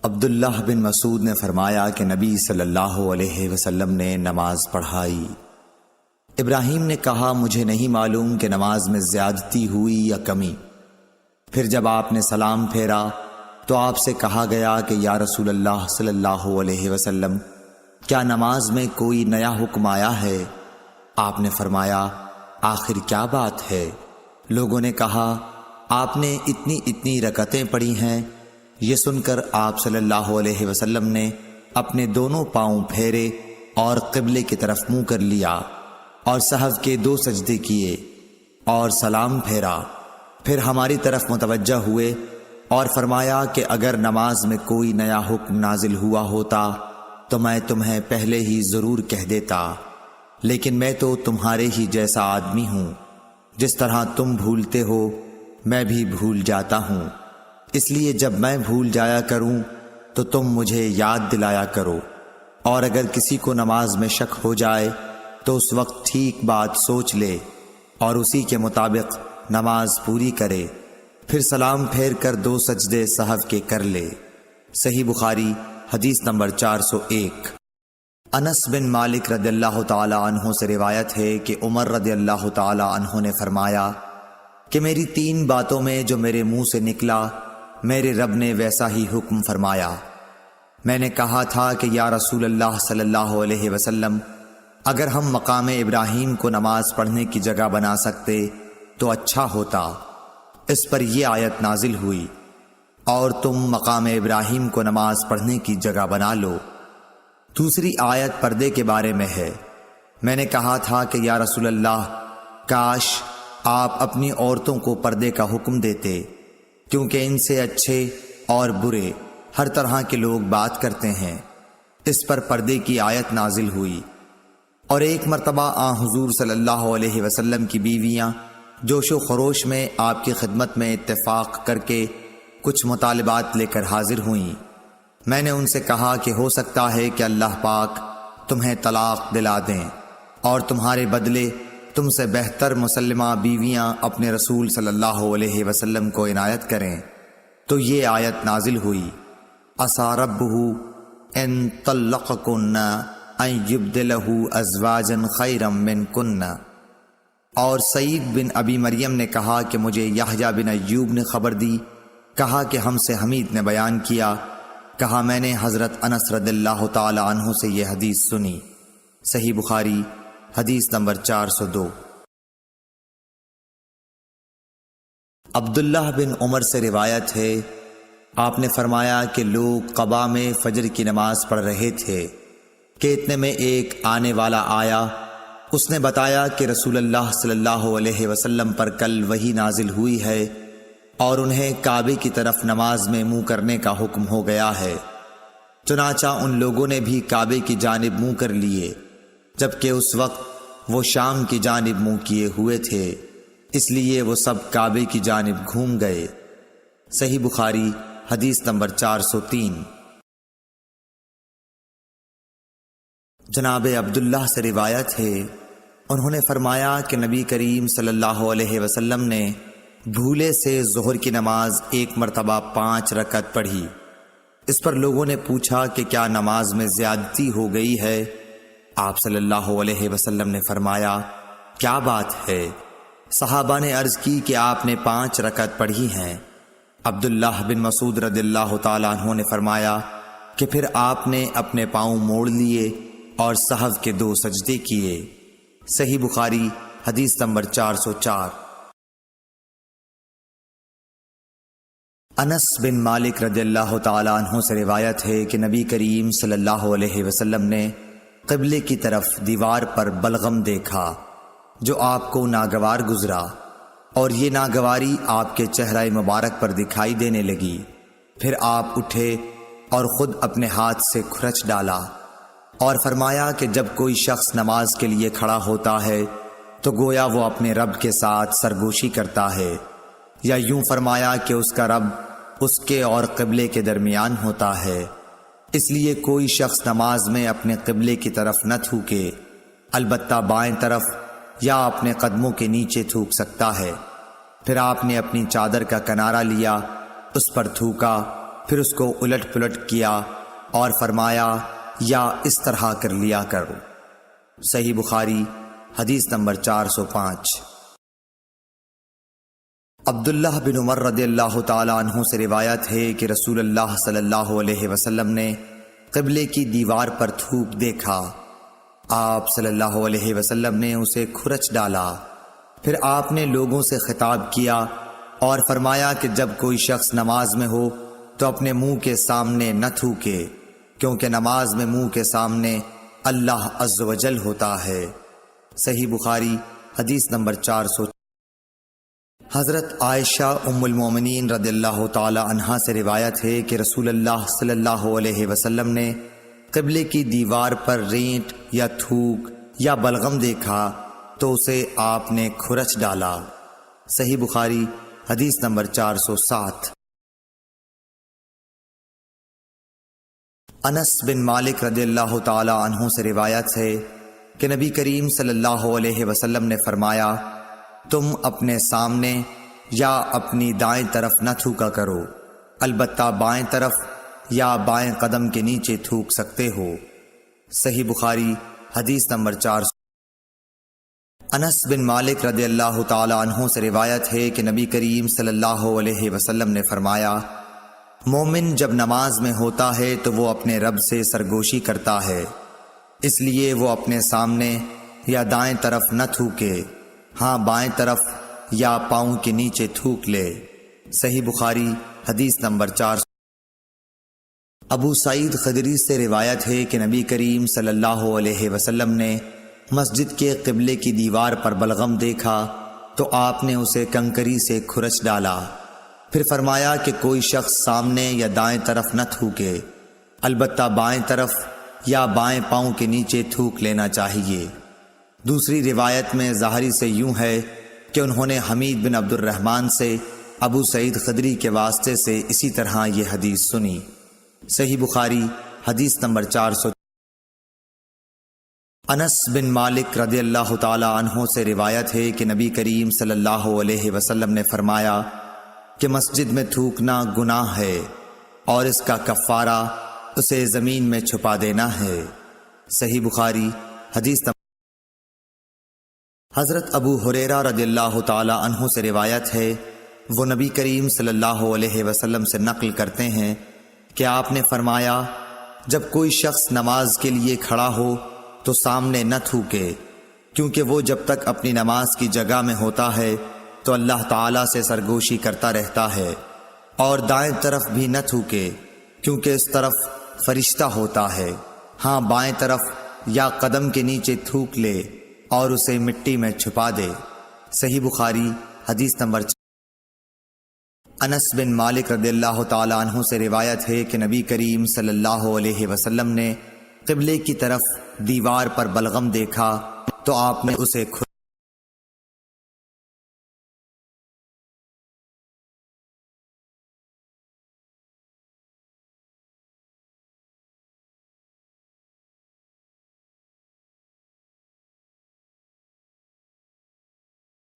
عبداللہ بن مسعود نے فرمایا کہ نبی صلی اللہ علیہ وسلم نے نماز پڑھائی۔ ابراہیم نے کہا مجھے نہیں معلوم کہ نماز میں زیادتی ہوئی یا کمی۔ پھر جب آپ نے سلام پھیرا تو آپ سے کہا گیا کہ یا رسول اللہ صلی اللہ علیہ وسلم کیا نماز میں کوئی نیا حکم آیا ہے؟ آپ نے فرمایا آخر کیا بات ہے؟ لوگوں نے کہا آپ نے اتنی رکعتیں پڑھی ہیں۔ یہ سن کر آپ صلی اللہ علیہ وسلم نے اپنے دونوں پاؤں پھیرے اور قبلے کی طرف منہ کر لیا اور سہو کے 2 سجدے کیے اور سلام پھیرا۔ پھر ہماری طرف متوجہ ہوئے اور فرمایا کہ اگر نماز میں کوئی نیا حکم نازل ہوا ہوتا تو میں تمہیں پہلے ہی ضرور کہہ دیتا، لیکن میں تو تمہارے ہی جیسا آدمی ہوں، جس طرح تم بھولتے ہو میں بھی بھول جاتا ہوں، اس لیے جب میں بھول جایا کروں تو تم مجھے یاد دلایا کرو، اور اگر کسی کو نماز میں شک ہو جائے تو اس وقت ٹھیک بات سوچ لے اور اسی کے مطابق نماز پوری کرے، پھر سلام پھیر کر 2 سجدے سہو کے کر لے۔ صحیح بخاری حدیث نمبر 401۔ انس بن مالک رضی اللہ تعالی عنہ سے روایت ہے کہ عمر رضی اللہ تعالی عنہ نے فرمایا کہ میری 3 باتوں میں جو میرے منہ سے نکلا میرے رب نے ویسا ہی حکم فرمایا۔ میں نے کہا تھا کہ یا رسول اللہ صلی اللہ علیہ وسلم اگر ہم مقام ابراہیم کو نماز پڑھنے کی جگہ بنا سکتے تو اچھا ہوتا۔ اس پر یہ آیت نازل ہوئی اور تم مقام ابراہیم کو نماز پڑھنے کی جگہ بنا لو۔ دوسری آیت پردے کے بارے میں ہے۔ میں نے کہا تھا کہ یا رسول اللہ کاش آپ اپنی عورتوں کو پردے کا حکم دیتے، کیونکہ ان سے اچھے اور برے ہر طرح کے لوگ بات کرتے ہیں۔ اس پر پردے کی آیت نازل ہوئی۔ اور ایک مرتبہ حضور صلی اللہ علیہ وسلم کی بیویاں جوش و خروش میں آپ کی خدمت میں اتفاق کر کے کچھ مطالبات لے کر حاضر ہوئیں۔ میں نے ان سے کہا کہ ہو سکتا ہے کہ اللہ پاک تمہیں طلاق دلا دیں اور تمہارے بدلے تم سے بہتر مسلمہ بیویاں اپنے رسول صلی اللہ علیہ وسلم کو عنایت کریں، تو یہ آیت نازل ہوئی عسیٰ ربہ ان طلقکن ان یبدلہ ازواجا خیرا منکن۔ اور سعید بن ابی مریم نے کہا کہ مجھے یحییٰ بن ایوب نے خبر دی، کہا کہ ہم سے حمید نے بیان کیا، کہا میں نے حضرت انس رضی اللہ تعالی عنہ سے یہ حدیث سنی۔ صحیح بخاری حدیث نمبر 402۔ عبداللہ بن عمر سے روایت ہے آپ نے فرمایا کہ لوگ قباء میں فجر کی نماز پڑھ رہے تھے کہ اتنے میں ایک آنے والا آیا، اس نے بتایا کہ رسول اللہ صلی اللہ علیہ وسلم پر کل وحی نازل ہوئی ہے اور انہیں کعبے کی طرف نماز میں منہ کرنے کا حکم ہو گیا ہے۔ چنانچہ ان لوگوں نے بھی کعبے کی جانب منہ کر لیے، جبکہ اس وقت وہ شام کی جانب منہ کیے ہوئے تھے، اس لیے وہ سب کعبے کی جانب گھوم گئے۔ صحیح بخاری حدیث نمبر 403۔ جناب عبداللہ سے روایت ہے انہوں نے فرمایا کہ نبی کریم صلی اللہ علیہ وسلم نے بھولے سے ظہر کی نماز 1 مرتبہ 5 رکعت پڑھی۔ اس پر لوگوں نے پوچھا کہ کیا نماز میں زیادتی ہو گئی ہے؟ آپ صلی اللہ علیہ وسلم نے فرمایا کیا بات ہے؟ صحابہ نے عرض کی کہ آپ نے 5 رکعت پڑھی ہیں۔ عبداللہ بن مسعود رضی اللہ تعالیٰ عنہ نے فرمایا کہ پھر آپ نے اپنے پاؤں موڑ لیے اور سہو کے 2 سجدے کیے۔ صحیح بخاری حدیث نمبر 404۔ انس بن مالک رضی اللہ تعالیٰ عنہ سے روایت ہے کہ نبی کریم صلی اللہ علیہ وسلم نے قبلے کی طرف دیوار پر بلغم دیکھا جو آپ کو ناگوار گزرا، اور یہ ناگواری آپ کے چہرہ مبارک پر دکھائی دینے لگی۔ پھر آپ اٹھے اور خود اپنے ہاتھ سے کھرچ ڈالا اور فرمایا کہ جب کوئی شخص نماز کے لیے کھڑا ہوتا ہے تو گویا وہ اپنے رب کے ساتھ سرگوشی کرتا ہے، یا یوں فرمایا کہ اس کا رب اس کے اور قبلے کے درمیان ہوتا ہے، اس لیے کوئی شخص نماز میں اپنے قبلے کی طرف نہ تھوکے، البتہ بائیں طرف یا اپنے قدموں کے نیچے تھوک سکتا ہے۔ پھر آپ نے اپنی چادر کا کنارہ لیا، اس پر تھوکا پھر اس کو الٹ پلٹ کیا اور فرمایا یا اس طرح کر لیا کرو۔ صحیح بخاری حدیث نمبر 405۔ عبداللہ بن عمر رضی اللہ تعالی عنہ سے روایت ہے کہ رسول اللہ صلی اللہ علیہ وسلم نے قبلے کی دیوار پر تھوک دیکھا۔ آپ صلی اللہ علیہ وسلم نے اسے کھرچ ڈالا۔ پھر آپ نے لوگوں سے خطاب کیا اور فرمایا کہ جب کوئی شخص نماز میں ہو تو اپنے منہ کے سامنے نہ تھوکے، کیونکہ نماز میں منہ کے سامنے اللہ عز و جل ہوتا ہے۔ صحیح بخاری حدیث نمبر 400۔ حضرت عائشہ ام المومنین رضی اللہ تعالی عنہا سے روایت ہے کہ رسول اللہ صلی اللہ علیہ وسلم نے قبلے کی دیوار پر رینٹ یا تھوک یا بلغم دیکھا تو اسے آپ نے کھرچ ڈالا۔ صحیح بخاری حدیث نمبر 407۔ انس بن مالک رضی اللہ تعالی عنہ سے روایت ہے کہ نبی کریم صلی اللہ علیہ وسلم نے فرمایا، تم اپنے سامنے یا اپنی دائیں طرف نہ تھوکا کرو، البتہ بائیں طرف یا بائیں قدم کے نیچے تھوک سکتے ہو۔ صحیح بخاری حدیث نمبر 400۔ انس بن مالک رضی اللہ تعالی عنہ سے روایت ہے کہ نبی کریم صلی اللہ علیہ وسلم نے فرمایا، مومن جب نماز میں ہوتا ہے تو وہ اپنے رب سے سرگوشی کرتا ہے، اس لیے وہ اپنے سامنے یا دائیں طرف نہ تھوکے، ہاں بائیں طرف یا پاؤں کے نیچے تھوک لے۔ صحیح بخاری حدیث نمبر 400۔ ابو سعید خدری سے روایت ہے کہ نبی کریم صلی اللہ علیہ وسلم نے مسجد کے قبلے کی دیوار پر بلغم دیکھا تو آپ نے اسے کنکری سے کھرچ ڈالا۔ پھر فرمایا کہ کوئی شخص سامنے یا دائیں طرف نہ تھوکے، البتہ بائیں طرف یا بائیں پاؤں کے نیچے تھوک لینا چاہیے۔ دوسری روایت میں ظاہری سے یوں ہے کہ انہوں نے حمید بن عبد الرحمن سے ابو سعید خدری کے واسطے سے اسی طرح یہ حدیث سنی۔ صحیح بخاری حدیث نمبر 400۔ انس بن مالک رضی اللہ تعالی عنہ سے روایت ہے کہ نبی کریم صلی اللہ علیہ وسلم نے فرمایا کہ مسجد میں تھوکنا گناہ ہے اور اس کا کفارہ اسے زمین میں چھپا دینا ہے۔ صحیح بخاری حدیث نمبر۔ حضرت ابو ہریرہ رضی اللہ تعالی عنہ سے روایت ہے، وہ نبی کریم صلی اللہ علیہ وسلم سے نقل کرتے ہیں کہ آپ نے فرمایا، جب کوئی شخص نماز کے لیے کھڑا ہو تو سامنے نہ تھوکے، کیونکہ وہ جب تک اپنی نماز کی جگہ میں ہوتا ہے تو اللہ تعالیٰ سے سرگوشی کرتا رہتا ہے، اور دائیں طرف بھی نہ تھوکے کیونکہ اس طرف فرشتہ ہوتا ہے، ہاں بائیں طرف یا قدم کے نیچے تھوک لے اور اسے مٹی میں چھپا دے۔ صحیح بخاری حدیث نمبر 4۔ انس بن مالک رضی اللہ تعالی عنہ سے روایت ہے کہ نبی کریم صلی اللہ علیہ وسلم نے قبلے کی طرف دیوار پر بلغم دیکھا تو آپ نے اسے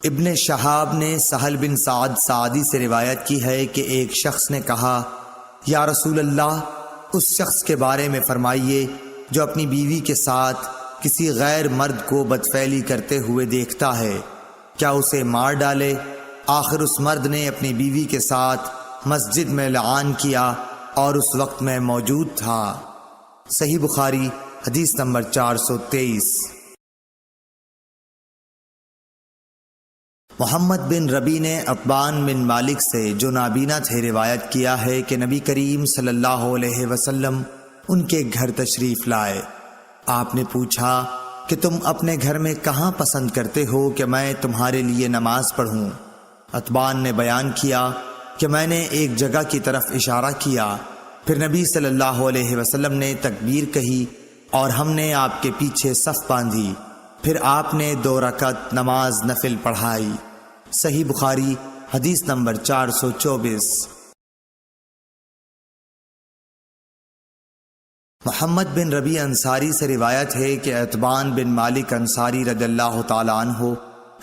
ابن شہاب نے سہل بن سعد سعدی سے روایت کی ہے کہ ایک شخص نے کہا، یا رسول اللہ، اس شخص کے بارے میں فرمائیے جو اپنی بیوی کے ساتھ کسی غیر مرد کو بدفعلی کرتے ہوئے دیکھتا ہے، کیا اسے مار ڈالے؟ آخر اس مرد نے اپنی بیوی کے ساتھ مسجد میں لعان کیا اور اس وقت میں موجود تھا۔ صحیح بخاری حدیث نمبر 423۔ محمد بن ربی نے عتبان بن مالک سے جو نابینا تھے روایت کیا ہے کہ نبی کریم صلی اللہ علیہ وسلم ان کے گھر تشریف لائے۔ آپ نے پوچھا کہ تم اپنے گھر میں کہاں پسند کرتے ہو کہ میں تمہارے لیے نماز پڑھوں؟ عتبان نے بیان کیا کہ میں نے ایک جگہ کی طرف اشارہ کیا، پھر نبی صلی اللہ علیہ وسلم نے تکبیر کہی اور ہم نے آپ کے پیچھے صف باندھی، پھر آپ نے 2 رکعت نماز نفل پڑھائی۔ صحیح بخاری حدیث نمبر 424۔ محمد بن ربی انصاری سے روایت ہے کہ عتبان بن مالک انصاری رضی اللہ تعالی عنہ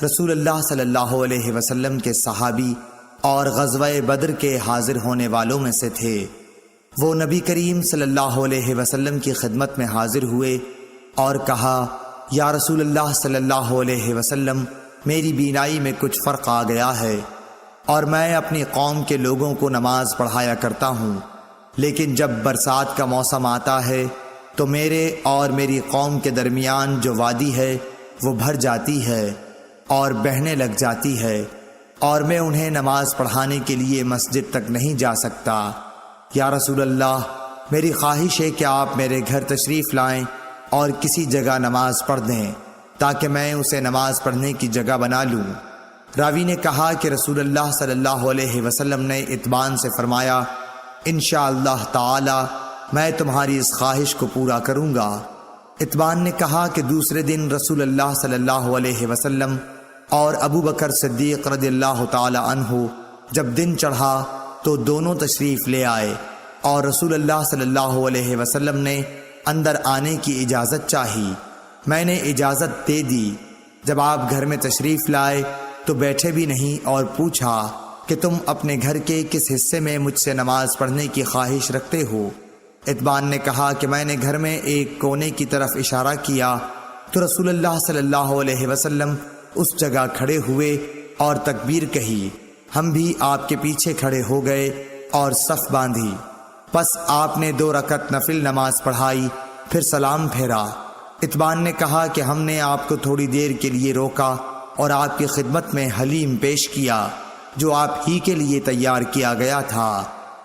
رسول اللہ صلی اللہ علیہ وسلم کے صحابی اور غزوہ بدر کے حاضر ہونے والوں میں سے تھے۔ وہ نبی کریم صلی اللہ علیہ وسلم کی خدمت میں حاضر ہوئے اور کہا، یا رسول اللہ صلی اللہ علیہ وسلم، میری بینائی میں کچھ فرق آ گیا ہے اور میں اپنی قوم کے لوگوں کو نماز پڑھایا کرتا ہوں، لیکن جب برسات کا موسم آتا ہے تو میرے اور میری قوم کے درمیان جو وادی ہے وہ بھر جاتی ہے اور بہنے لگ جاتی ہے، اور میں انہیں نماز پڑھانے کے لیے مسجد تک نہیں جا سکتا۔ یا رسول اللہ، میری خواہش ہے کہ آپ میرے گھر تشریف لائیں اور کسی جگہ نماز پڑھ دیں تاکہ میں اسے نماز پڑھنے کی جگہ بنا لوں۔ راوی نے کہا کہ رسول اللہ صلی اللہ علیہ وسلم نے اتبان سے فرمایا، انشاءاللہ تعالی میں تمہاری اس خواہش کو پورا کروں گا۔ اتبان نے کہا کہ دوسرے دن رسول اللہ صلی اللہ علیہ وسلم اور ابو بکر صدیق رضی اللہ تعالی عنہ جب دن چڑھا تو دونوں تشریف لے آئے اور رسول اللہ صلی اللہ علیہ وسلم نے اندر آنے کی اجازت چاہی۔ میں نے اجازت دے دی۔ جب آپ گھر میں تشریف لائے تو بیٹھے بھی نہیں اور پوچھا کہ تم اپنے گھر کے کس حصے میں مجھ سے نماز پڑھنے کی خواہش رکھتے ہو؟ اتبان نے کہا کہ میں نے گھر میں ایک کونے کی طرف اشارہ کیا تو رسول اللہ صلی اللہ علیہ وسلم اس جگہ کھڑے ہوئے اور تکبیر کہی، ہم بھی آپ کے پیچھے کھڑے ہو گئے اور صف باندھی۔ پس آپ نے 2 رکعت نفل نماز پڑھائی، پھر سلام پھیرا۔ اتبان نے کہا کہ ہم نے آپ کو تھوڑی دیر کے لیے روکا اور آپ کی خدمت میں حلیم پیش کیا جو آپ ہی کے لیے تیار کیا گیا تھا۔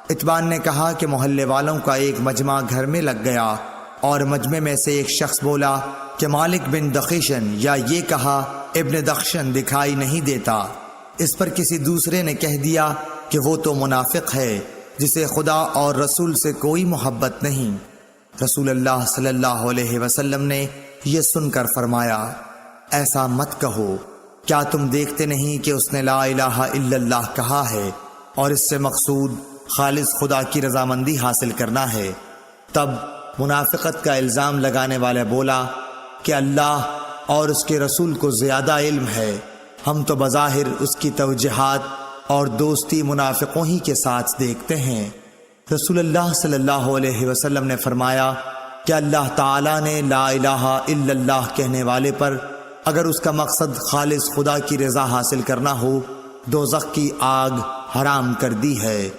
اتبان نے کہا کہ محلے والوں کا ایک مجمع گھر میں لگ گیا اور مجمع میں سے ایک شخص بولا کہ مالک بن دخشن، یا یہ کہا ابن دخشن دکھائی نہیں دیتا۔ اس پر کسی دوسرے نے کہہ دیا کہ وہ تو منافق ہے جسے خدا اور رسول سے کوئی محبت نہیں۔ رسول اللہ صلی اللہ علیہ وسلم نے یہ سن کر فرمایا، ایسا مت کہو، کیا تم دیکھتے نہیں کہ اس نے لا الہ الا اللہ کہا ہے اور اس سے مقصود خالص خدا کی رضامندی حاصل کرنا ہے؟ تب منافقت کا الزام لگانے والا بولا کہ اللہ اور اس کے رسول کو زیادہ علم ہے، ہم تو بظاہر اس کی توجیہات اور دوستی منافقوں ہی کے ساتھ دیکھتے ہیں۔ رسول اللہ صلی اللہ علیہ وسلم نے فرمایا کہ اللہ تعالیٰ نے لا الہ الا اللہ کہنے والے پر اگر اس کا مقصد خالص خدا کی رضا حاصل کرنا ہو دوزخ کی آگ حرام کر دی ہے۔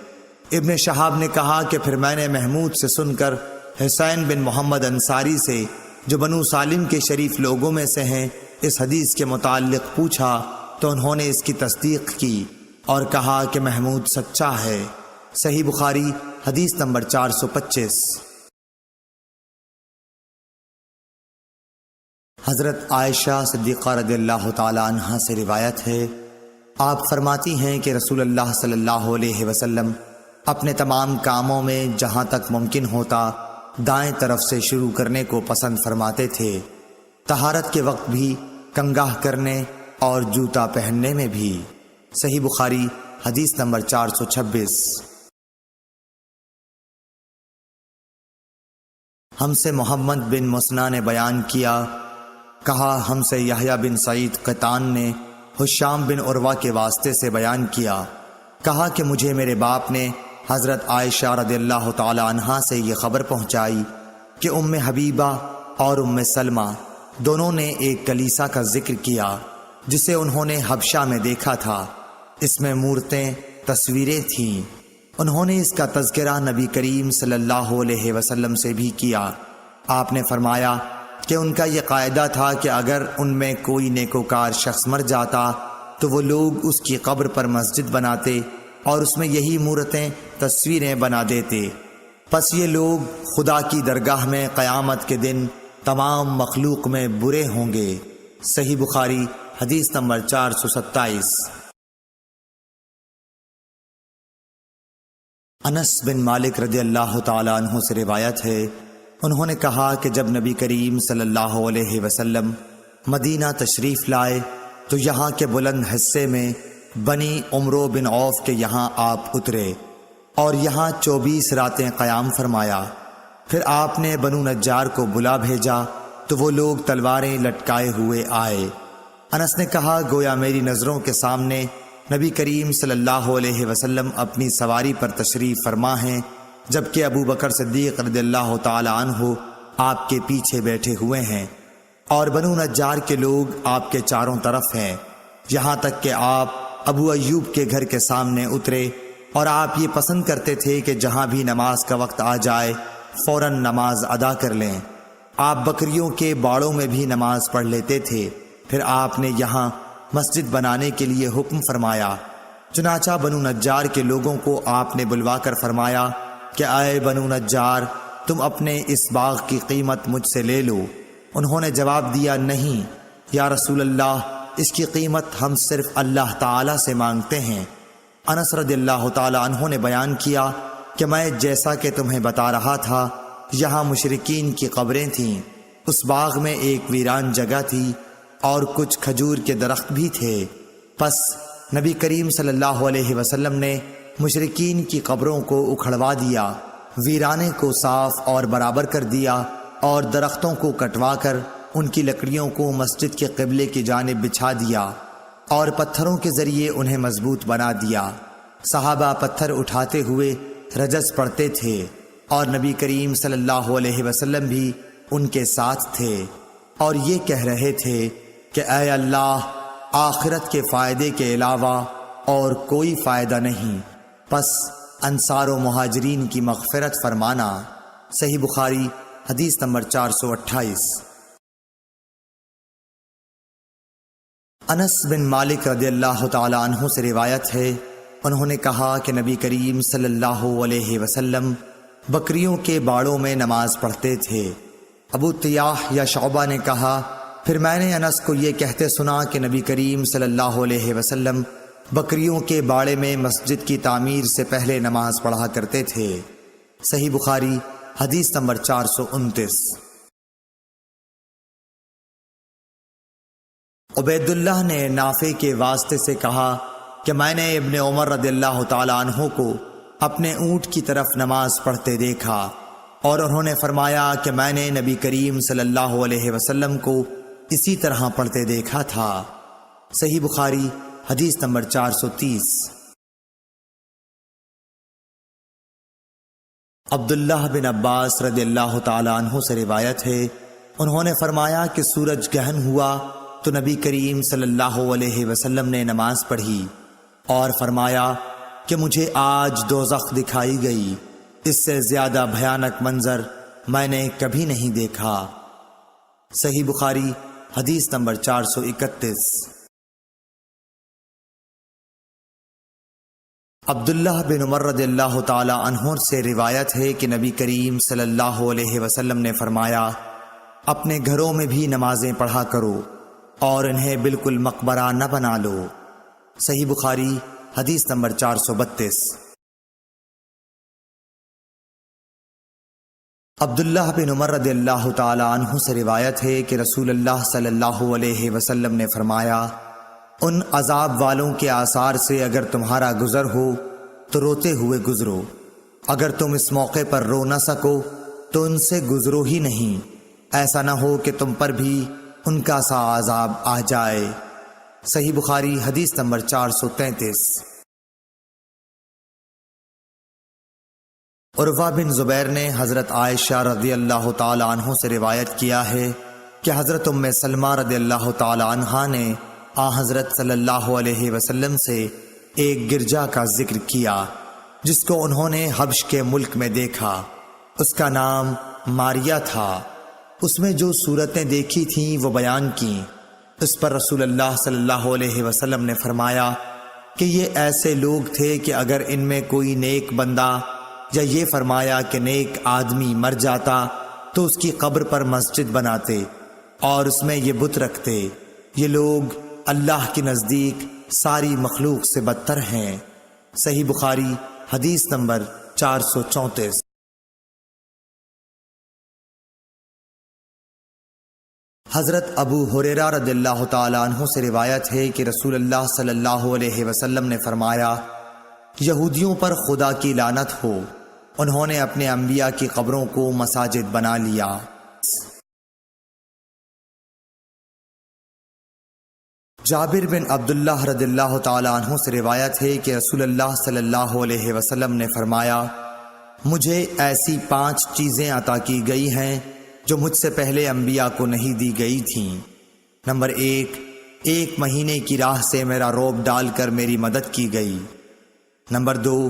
ابن شہاب نے کہا کہ پھر میں نے محمود سے سن کر حسین بن محمد انصاری سے جو بنو سالم کے شریف لوگوں میں سے ہیں اس حدیث کے متعلق پوچھا تو انہوں نے اس کی تصدیق کی اور کہا کہ محمود سچا ہے۔ صحیح بخاری حدیث نمبر 425۔ حضرت عائشہ صدیقہ رضی اللہ تعالی عنہا سے روایت ہے، آپ فرماتی ہیں کہ رسول اللہ صلی اللہ علیہ وسلم اپنے تمام کاموں میں جہاں تک ممکن ہوتا دائیں طرف سے شروع کرنے کو پسند فرماتے تھے، طہارت کے وقت بھی، کنگھا کرنے اور جوتا پہننے میں بھی۔ صحیح بخاری حدیث نمبر 426۔ ہم سے محمد بن مسنہ نے بیان کیا، کہا ہم سے یحییٰ بن سعید قطان نے ہشام بن عروہ کے واسطے سے بیان کیا، کہا کہ مجھے میرے باپ نے حضرت عائشہ رضی اللہ تعالی عنہا سے یہ خبر پہنچائی کہ ام حبیبہ اور ام سلمہ دونوں نے ایک کلیسا کا ذکر کیا جسے انہوں نے حبشہ میں دیکھا تھا، اس میں مورتیں، تصویریں تھیں۔ انہوں نے اس کا تذکرہ نبی کریم صلی اللہ علیہ وسلم سے بھی کیا۔ آپ نے فرمایا کہ ان کا یہ قاعدہ تھا کہ اگر ان میں کوئی نیکوکار شخص مر جاتا تو وہ لوگ اس کی قبر پر مسجد بناتے اور اس میں یہی مورتیں، تصویریں بنا دیتے، پس یہ لوگ خدا کی درگاہ میں قیامت کے دن تمام مخلوق میں برے ہوں گے۔ صحیح بخاری حدیث نمبر 427۔ انس بن مالک رضی اللہ تعالی عنہ سے روایت ہے، انہوں نے کہا کہ جب نبی کریم صلی اللہ علیہ وسلم مدینہ تشریف لائے تو یہاں کے بلند حصے میں بنی عمرو بن عوف کے یہاں آپ اترے اور یہاں 24 راتیں قیام فرمایا۔ پھر آپ نے بنو نجار کو بلا بھیجا تو وہ لوگ تلواریں لٹکائے ہوئے آئے۔ انس نے کہا گویا میری نظروں کے سامنے نبی کریم صلی اللہ علیہ وسلم اپنی سواری پر تشریف فرما ہیں جبکہ ابو بکر صدیق رضی اللہ تعالی عنہ آپ کے پیچھے بیٹھے ہوئے ہیں اور بنو نجار کے لوگ آپ کے چاروں طرف ہیں، یہاں تک کہ آپ ابو ایوب کے گھر کے سامنے اترے اور آپ یہ پسند کرتے تھے کہ جہاں بھی نماز کا وقت آ جائے فوراً نماز ادا کر لیں۔ آپ بکریوں کے باڑوں میں بھی نماز پڑھ لیتے تھے۔ پھر آپ نے یہاں مسجد بنانے کے لیے حکم فرمایا، چنانچہ بنو نجار کے لوگوں کو آپ نے بلوا کر فرمایا کہ اے بنو نجار، تم اپنے اس باغ کی قیمت مجھ سے لے لو۔ انہوں نے جواب دیا، نہیں یا رسول اللہ، اس کی قیمت ہم صرف اللہ تعالی سے مانگتے ہیں۔ انس رضی اللہ تعالی عنہ نے بیان کیا کہ میں جیسا کہ تمہیں بتا رہا تھا یہاں مشرکین کی قبریں تھیں۔ اس باغ میں ایک ویران جگہ تھی اور کچھ کھجور کے درخت بھی تھے۔ پس نبی کریم صلی اللہ علیہ وسلم نے مشرکین کی قبروں کو اکھڑوا دیا، ویرانے کو صاف اور برابر کر دیا اور درختوں کو کٹوا کر ان کی لکڑیوں کو مسجد کے قبلے کی جانب بچھا دیا اور پتھروں کے ذریعے انہیں مضبوط بنا دیا۔ صحابہ پتھر اٹھاتے ہوئے رجز پڑھتے تھے اور نبی کریم صلی اللہ علیہ وسلم بھی ان کے ساتھ تھے اور یہ کہہ رہے تھے کہ اے اللہ، آخرت کے فائدے کے علاوہ اور کوئی فائدہ نہیں، پس انصار و مہاجرین کی مغفرت فرمانا۔ صحیح بخاری حدیث نمبر 428۔ انس بن مالک رضی اللہ تعالی عنہ سے روایت ہے، انہوں نے کہا کہ نبی کریم صلی اللہ علیہ وسلم بکریوں کے باڑوں میں نماز پڑھتے تھے۔ ابو طیاح یا شعبہ نے کہا، پھر میں نے انس کو یہ کہتے سنا کہ نبی کریم صلی اللہ علیہ وسلم بکریوں کے باڑے میں مسجد کی تعمیر سے پہلے نماز پڑھا کرتے تھے۔ صحیح بخاری حدیث نمبر 429۔ عبید اللہ نے نافع کے واسطے سے کہا کہ میں نے ابن عمر رضی اللہ تعالی عنہ کو اپنے اونٹ کی طرف نماز پڑھتے دیکھا اور انہوں نے فرمایا کہ میں نے نبی کریم صلی اللہ علیہ وسلم کو اسی طرح پڑھتے دیکھا تھا۔ صحیح بخاری حدیث نمبر 430۔ عبداللہ بن عباس رضی اللہ تعالی عنہ سے روایت ہے، انہوں نے فرمایا کہ سورج گہن ہوا تو نبی کریم صلی اللہ علیہ وسلم نے نماز پڑھی اور فرمایا کہ مجھے آج دوزخ دکھائی گئی، اس سے زیادہ بھیانک منظر میں نے کبھی نہیں دیکھا۔ صحیح بخاری حدیث نمبر 431۔ عبداللہ بن عمر رضی اللہ تعالی عنہ سے روایت ہے کہ نبی کریم صلی اللہ علیہ وسلم نے فرمایا، اپنے گھروں میں بھی نمازیں پڑھا کرو اور انہیں بالکل مقبرہ نہ بنا لو۔ صحیح بخاری حدیث نمبر 432۔ عبداللہ بن عمر رضی اللہ تعالی عنہ سے روایت ہے کہ رسول اللہ صلی اللہ علیہ وسلم نے فرمایا، ان عذاب والوں کے آثار سے اگر تمہارا گزر ہو تو روتے ہوئے گزرو، اگر تم اس موقع پر رو نہ سکو تو ان سے گزرو ہی نہیں، ایسا نہ ہو کہ تم پر بھی ان کا سا عذاب آ جائے۔ صحیح بخاری حدیث نمبر 433۔ عروہ بن زبیر نے حضرت عائشہ رضی اللہ تعالی عنہ سے روایت کیا ہے کہ حضرت ام سلمہ رضی اللہ تعالی عنہا نے حضرت صلی اللہ علیہ وسلم سے ایک گرجا کا ذکر کیا جس کو انہوں نے حبش کے ملک میں دیکھا، اس کا نام ماریہ تھا، اس میں جو صورتیں دیکھی تھیں وہ بیان کیں۔ اس پر رسول اللہ صلی اللہ علیہ وسلم نے فرمایا کہ یہ ایسے لوگ تھے کہ اگر ان میں کوئی نیک بندہ یا یہ فرمایا کہ نیک آدمی مر جاتا تو اس کی قبر پر مسجد بناتے اور اس میں یہ بت رکھتے۔ یہ لوگ اللہ کے نزدیک ساری مخلوق سے بدتر ہیں۔ صحیح بخاری حدیث نمبر 434۔ حضرت ابو ہریرہ رضی اللہ تعالی عنہ سے روایت ہے کہ رسول اللہ صلی اللہ علیہ وسلم نے فرمایا، یہودیوں پر خدا کی لعنت ہو، انہوں نے اپنے انبیاء کی قبروں کو مساجد بنا لیا۔ جابر بن عبداللہ رضی اللہ تعالی عنہ سے روایت ہے کہ رسول اللہ صلی اللہ علیہ وسلم نے فرمایا، مجھے ایسی 5 چیزیں عطا کی گئی ہیں جو مجھ سے پہلے انبیاء کو نہیں دی گئی تھیں۔ نمبر 1، 1 مہینے کی راہ سے میرا روب ڈال کر میری مدد کی گئی۔ نمبر 2،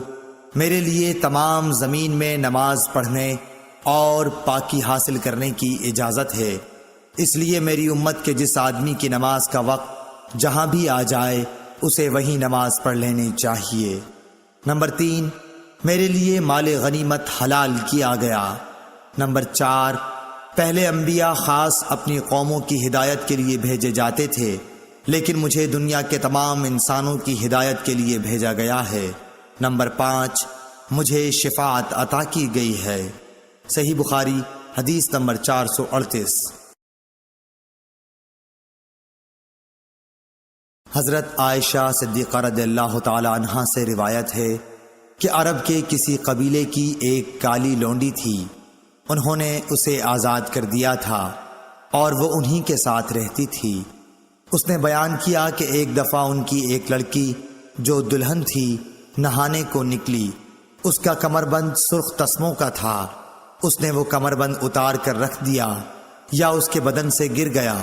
میرے لیے تمام زمین میں نماز پڑھنے اور پاکی حاصل کرنے کی اجازت ہے، اس لیے میری امت کے جس آدمی کی نماز کا وقت جہاں بھی آ جائے اسے وہی نماز پڑھ لینی چاہیے۔ نمبر 3، میرے لیے مال غنیمت حلال کیا گیا۔ نمبر 4، پہلے انبیاء خاص اپنی قوموں کی ہدایت کے لیے بھیجے جاتے تھے، لیکن مجھے دنیا کے تمام انسانوں کی ہدایت کے لیے بھیجا گیا ہے۔ نمبر 5، مجھے شفاعت عطا کی گئی ہے۔ صحیح بخاری حدیث نمبر 438۔ حضرت عائشہ صدیقہ رضی اللہ تعالی عنہا سے روایت ہے کہ عرب کے کسی قبیلے کی ایک کالی لونڈی تھی، انہوں نے اسے آزاد کر دیا تھا اور وہ انہی کے ساتھ رہتی تھی۔ اس نے بیان کیا کہ ایک دفعہ ان کی ایک لڑکی جو دلہن تھی نہانے کو نکلی، اس کا کمر بند سرخ تسموں کا تھا، اس نے وہ کمر بند اتار کر رکھ دیا یا اس کے بدن سے گر گیا،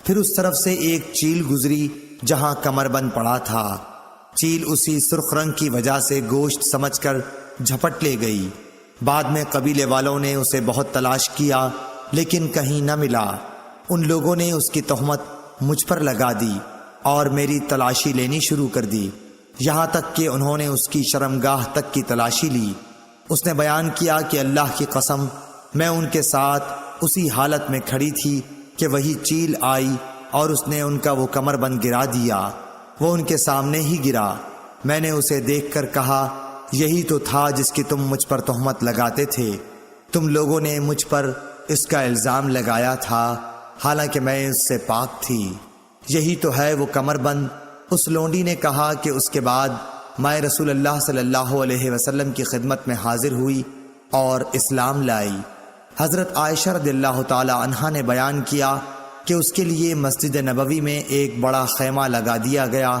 پھر اس طرف سے ایک چیل گزری جہاں کمر بند پڑا تھا، چیل اسی سرخ رنگ کی وجہ سے گوشت سمجھ کر جھپٹ لے گئی۔ بعد میں قبیلے والوں نے اسے بہت تلاش کیا لیکن کہیں نہ ملا، ان لوگوں نے اس کی تہمت مجھ پر لگا دی اور میری تلاشی لینی شروع کر دی، یہاں تک کہ انہوں نے اس کی شرمگاہ تک کی تلاشی لی۔ اس نے بیان کیا کہ اللہ کی قسم میں ان کے ساتھ اسی حالت میں کھڑی تھی کہ وہی چیل آئی اور اس نے ان کا وہ کمر بند گرا دیا، وہ ان کے سامنے ہی گرا۔ میں نے اسے دیکھ کر کہا، یہی تو تھا جس کی تم مجھ پر تہمت لگاتے تھے، تم لوگوں نے مجھ پر اس کا الزام لگایا تھا حالانکہ میں اس سے پاک تھی، یہی تو ہے وہ کمر بند۔ اس لونڈی نے کہا کہ اس کے بعد میں رسول اللہ صلی اللہ علیہ وسلم کی خدمت میں حاضر ہوئی اور اسلام لائی۔ حضرت عائشہ رضی اللہ تعالی عنہا نے بیان کیا کہ اس کے لیے مسجد نبوی میں ایک بڑا خیمہ لگا دیا گیا،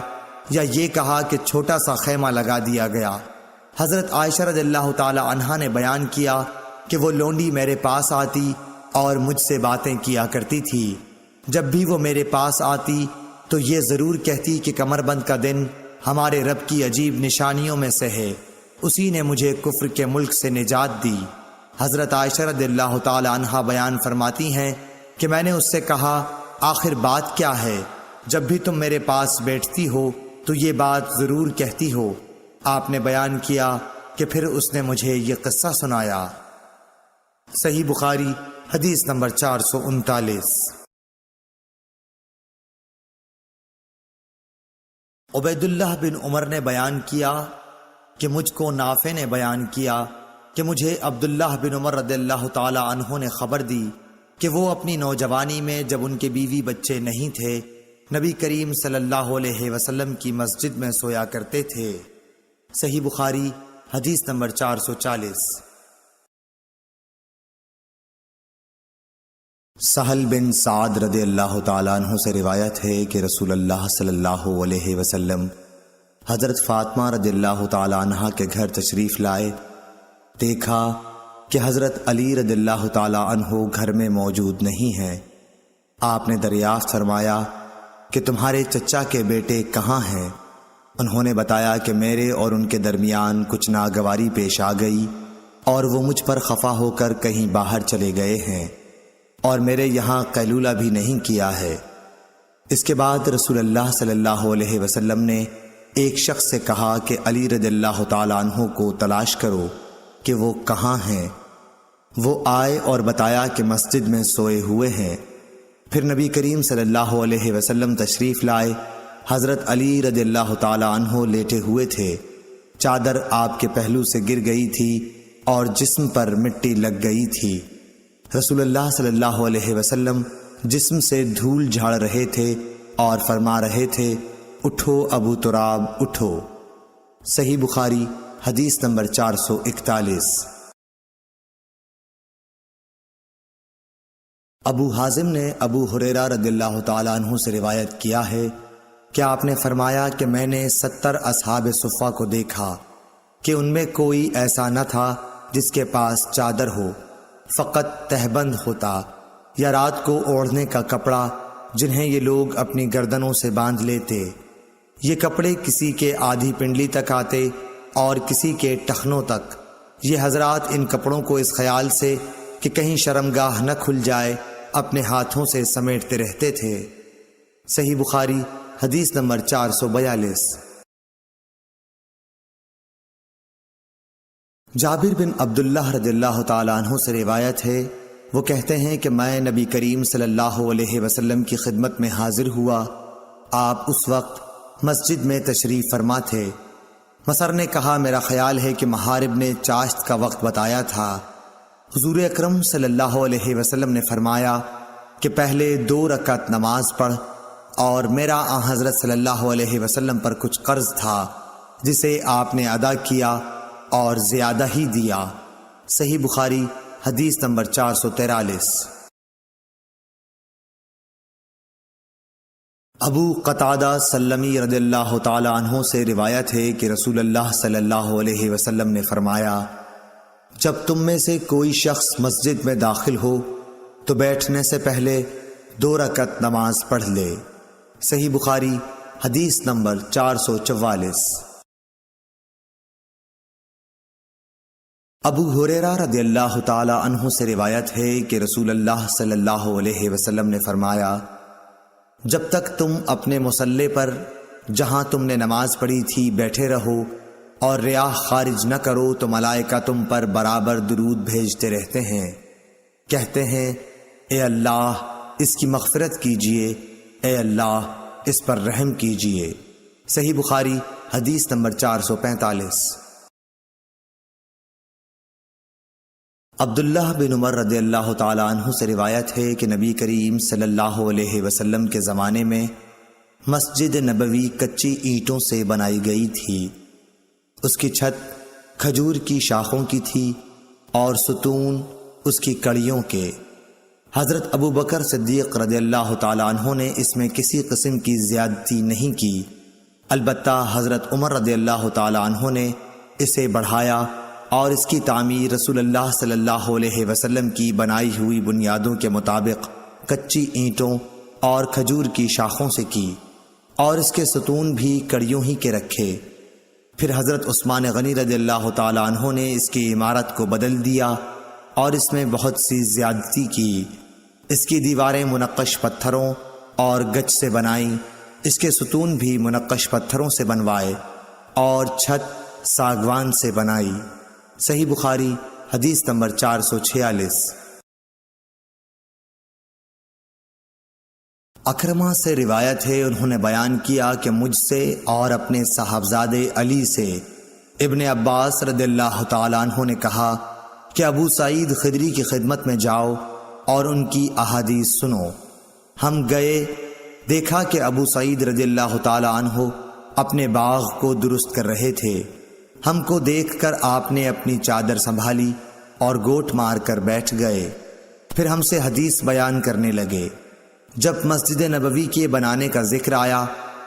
یا یہ کہا کہ چھوٹا سا خیمہ لگا دیا گیا۔ حضرت عائشہ رضی اللہ تعالی عنہا نے بیان کیا کہ وہ لونڈی میرے پاس آتی اور مجھ سے باتیں کیا کرتی تھی، جب بھی وہ میرے پاس آتی تو یہ ضرور کہتی کہ کمر بند کا دن ہمارے رب کی عجیب نشانیوں میں سے ہے، اسی نے مجھے کفر کے ملک سے نجات دی۔ حضرت عائشہ رضی اللہ تعالی عنہا بیان فرماتی ہیں کہ میں نے اس سے کہا، آخر بات کیا ہے؟ جب بھی تم میرے پاس بیٹھتی ہو تو یہ بات ضرور کہتی ہو۔ آپ نے بیان کیا کہ پھر اس نے مجھے یہ قصہ سنایا۔ صحیح بخاری حدیث نمبر 439۔ عبید اللہ بن عمر نے بیان کیا کہ مجھ کو نافع نے بیان کیا کہ مجھے عبداللہ بن عمر رضی اللہ تعالی عنہ نے خبر دی کہ وہ اپنی نوجوانی میں جب ان کے بیوی بچے نہیں تھے، نبی کریم صلی اللہ علیہ وسلم کی مسجد میں سویا کرتے تھے۔ صحیح بخاری حدیث نمبر 440۔ سہل بن سعد رضی اللہ تعالیٰ عنہ سے روایت ہے کہ رسول اللہ صلی اللہ علیہ وسلم حضرت فاطمہ رضی اللہ تعالیٰ عنہ کے گھر تشریف لائے، دیکھا کہ حضرت علی رضی اللہ تعالیٰ عنہ گھر میں موجود نہیں ہیں۔ آپ نے دریافت فرمایا کہ تمہارے چچا کے بیٹے کہاں ہیں؟ انہوں نے بتایا کہ میرے اور ان کے درمیان کچھ ناگواری پیش آ گئی اور وہ مجھ پر خفا ہو کر کہیں باہر چلے گئے ہیں اور میرے یہاں قیلولہ بھی نہیں کیا ہے۔ اس کے بعد رسول اللہ صلی اللہ علیہ وسلم نے ایک شخص سے کہا کہ علی رضی اللہ تعالیٰ عنہ کو تلاش کرو کہ وہ کہاں ہیں۔ وہ آئے اور بتایا کہ مسجد میں سوئے ہوئے ہیں۔ پھر نبی کریم صلی اللہ علیہ وسلم تشریف لائے، حضرت علی رضی اللہ تعالیٰ عنہ لیٹے ہوئے تھے، چادر آپ کے پہلو سے گر گئی تھی اور جسم پر مٹی لگ گئی تھی۔ رسول اللہ صلی اللہ علیہ وسلم جسم سے دھول جھاڑ رہے تھے اور فرما رہے تھے، اٹھو ابو تراب اٹھو۔ صحیح بخاری حدیث نمبر 441۔ ابو حازم نے ابو ہریرہ رضی اللہ تعالیٰ عنہ سے روایت کیا ہے کہ آپ نے فرمایا کہ میں نے 70 اصحاب صفہ کو دیکھا کہ ان میں کوئی ایسا نہ تھا جس کے پاس چادر ہو، فقط تہبند ہوتا، یا رات کو اوڑھنے کا کپڑا جنہیں یہ لوگ اپنی گردنوں سے باندھ لیتے۔ یہ کپڑے کسی کے آدھی پنڈلی تک آتے اور کسی کے ٹخنوں تک۔ یہ حضرات ان کپڑوں کو اس خیال سے کہ کہیں شرمگاہ نہ کھل جائے اپنے ہاتھوں سے سمیٹتے رہتے تھے۔ صحیح بخاری حدیث نمبر 442۔ جابر بن عبداللہ رضی اللہ تعالیٰ عنہ سے روایت ہے، وہ کہتے ہیں کہ میں نبی کریم صلی اللہ علیہ وسلم کی خدمت میں حاضر ہوا۔ آپ اس وقت مسجد میں تشریف فرما تھے۔ مصر نے کہا، میرا خیال ہے کہ محارب نے چاشت کا وقت بتایا تھا۔ حضور اکرم صلی اللہ علیہ وسلم نے فرمایا کہ پہلے 2 رکعت نماز پڑھ، اور میرا آن حضرت صلی اللہ علیہ وسلم پر کچھ قرض تھا جسے آپ نے ادا کیا اور زیادہ ہی دیا۔ صحیح بخاری حدیث نمبر 443۔ ابو قتادہ سلمی رضی اللہ تعالی عنہ سے روایت ہے کہ رسول اللہ صلی اللہ علیہ وسلم نے فرمایا، جب تم میں سے کوئی شخص مسجد میں داخل ہو تو بیٹھنے سے پہلے 2 رکعت نماز پڑھ لے۔ صحیح بخاری حدیث نمبر 444۔ ابو ہریرہ رضی اللہ تعالی عنہ سے روایت ہے کہ رسول اللہ صلی اللہ علیہ وسلم نے فرمایا، جب تک تم اپنے مصلی پر جہاں تم نے نماز پڑھی تھی بیٹھے رہو اور ریاح خارج نہ کرو تو ملائکہ تم پر برابر درود بھیجتے رہتے ہیں، کہتے ہیں، اے اللہ اس کی مغفرت کیجئے، اے اللہ اس پر رحم کیجئے۔ صحیح بخاری حدیث نمبر 445۔ عبداللہ بن عمر رضی اللہ تعالی عنہ سے روایت ہے کہ نبی کریم صلی اللہ علیہ وسلم کے زمانے میں مسجد نبوی کچی اینٹوں سے بنائی گئی تھی۔ اس کی چھت کھجور کی شاخوں کی تھی اور ستون اس کی کڑیوں کے۔ حضرت ابو بکر صدیق رضی اللہ تعالی عنہ نے اس میں کسی قسم کی زیادتی نہیں کی، البتہ حضرت عمر رضی اللہ تعالی عنہ نے اسے بڑھایا اور اس کی تعمیر رسول اللہ صلی اللہ علیہ وسلم کی بنائی ہوئی بنیادوں کے مطابق کچی اینٹوں اور کھجور کی شاخوں سے کی، اور اس کے ستون بھی کڑیوں ہی کے رکھے۔ پھر حضرت عثمان غنی رضی اللہ تعالی عنہ نے اس کی عمارت کو بدل دیا اور اس میں بہت سی زیادتی کی۔ اس کی دیواریں منقش پتھروں اور گچ سے بنائیں، اس کے ستون بھی منقش پتھروں سے بنوائے اور چھت ساگوان سے بنائی۔ صحیح بخاری حدیث نمبر 446۔ اکرمہ سے روایت ہے، انہوں نے بیان کیا کہ مجھ سے اور اپنے صاحبزادے علی سے ابن عباس رضی اللہ تعالیٰ عنہ نے کہا کہ ابو سعید خدری کی خدمت میں جاؤ اور ان کی احادیث سنو۔ ہم گئے، دیکھا کہ ابو سعید رضی اللہ تعالیٰ عنہ اپنے باغ کو درست کر رہے تھے۔ ہم کو دیکھ کر آپ نے اپنی چادر سنبھالی اور گوٹ مار کر بیٹھ گئے، پھر ہم سے حدیث بیان کرنے لگے۔ جب مسجد نبوی کے بنانے کا ذکر آیا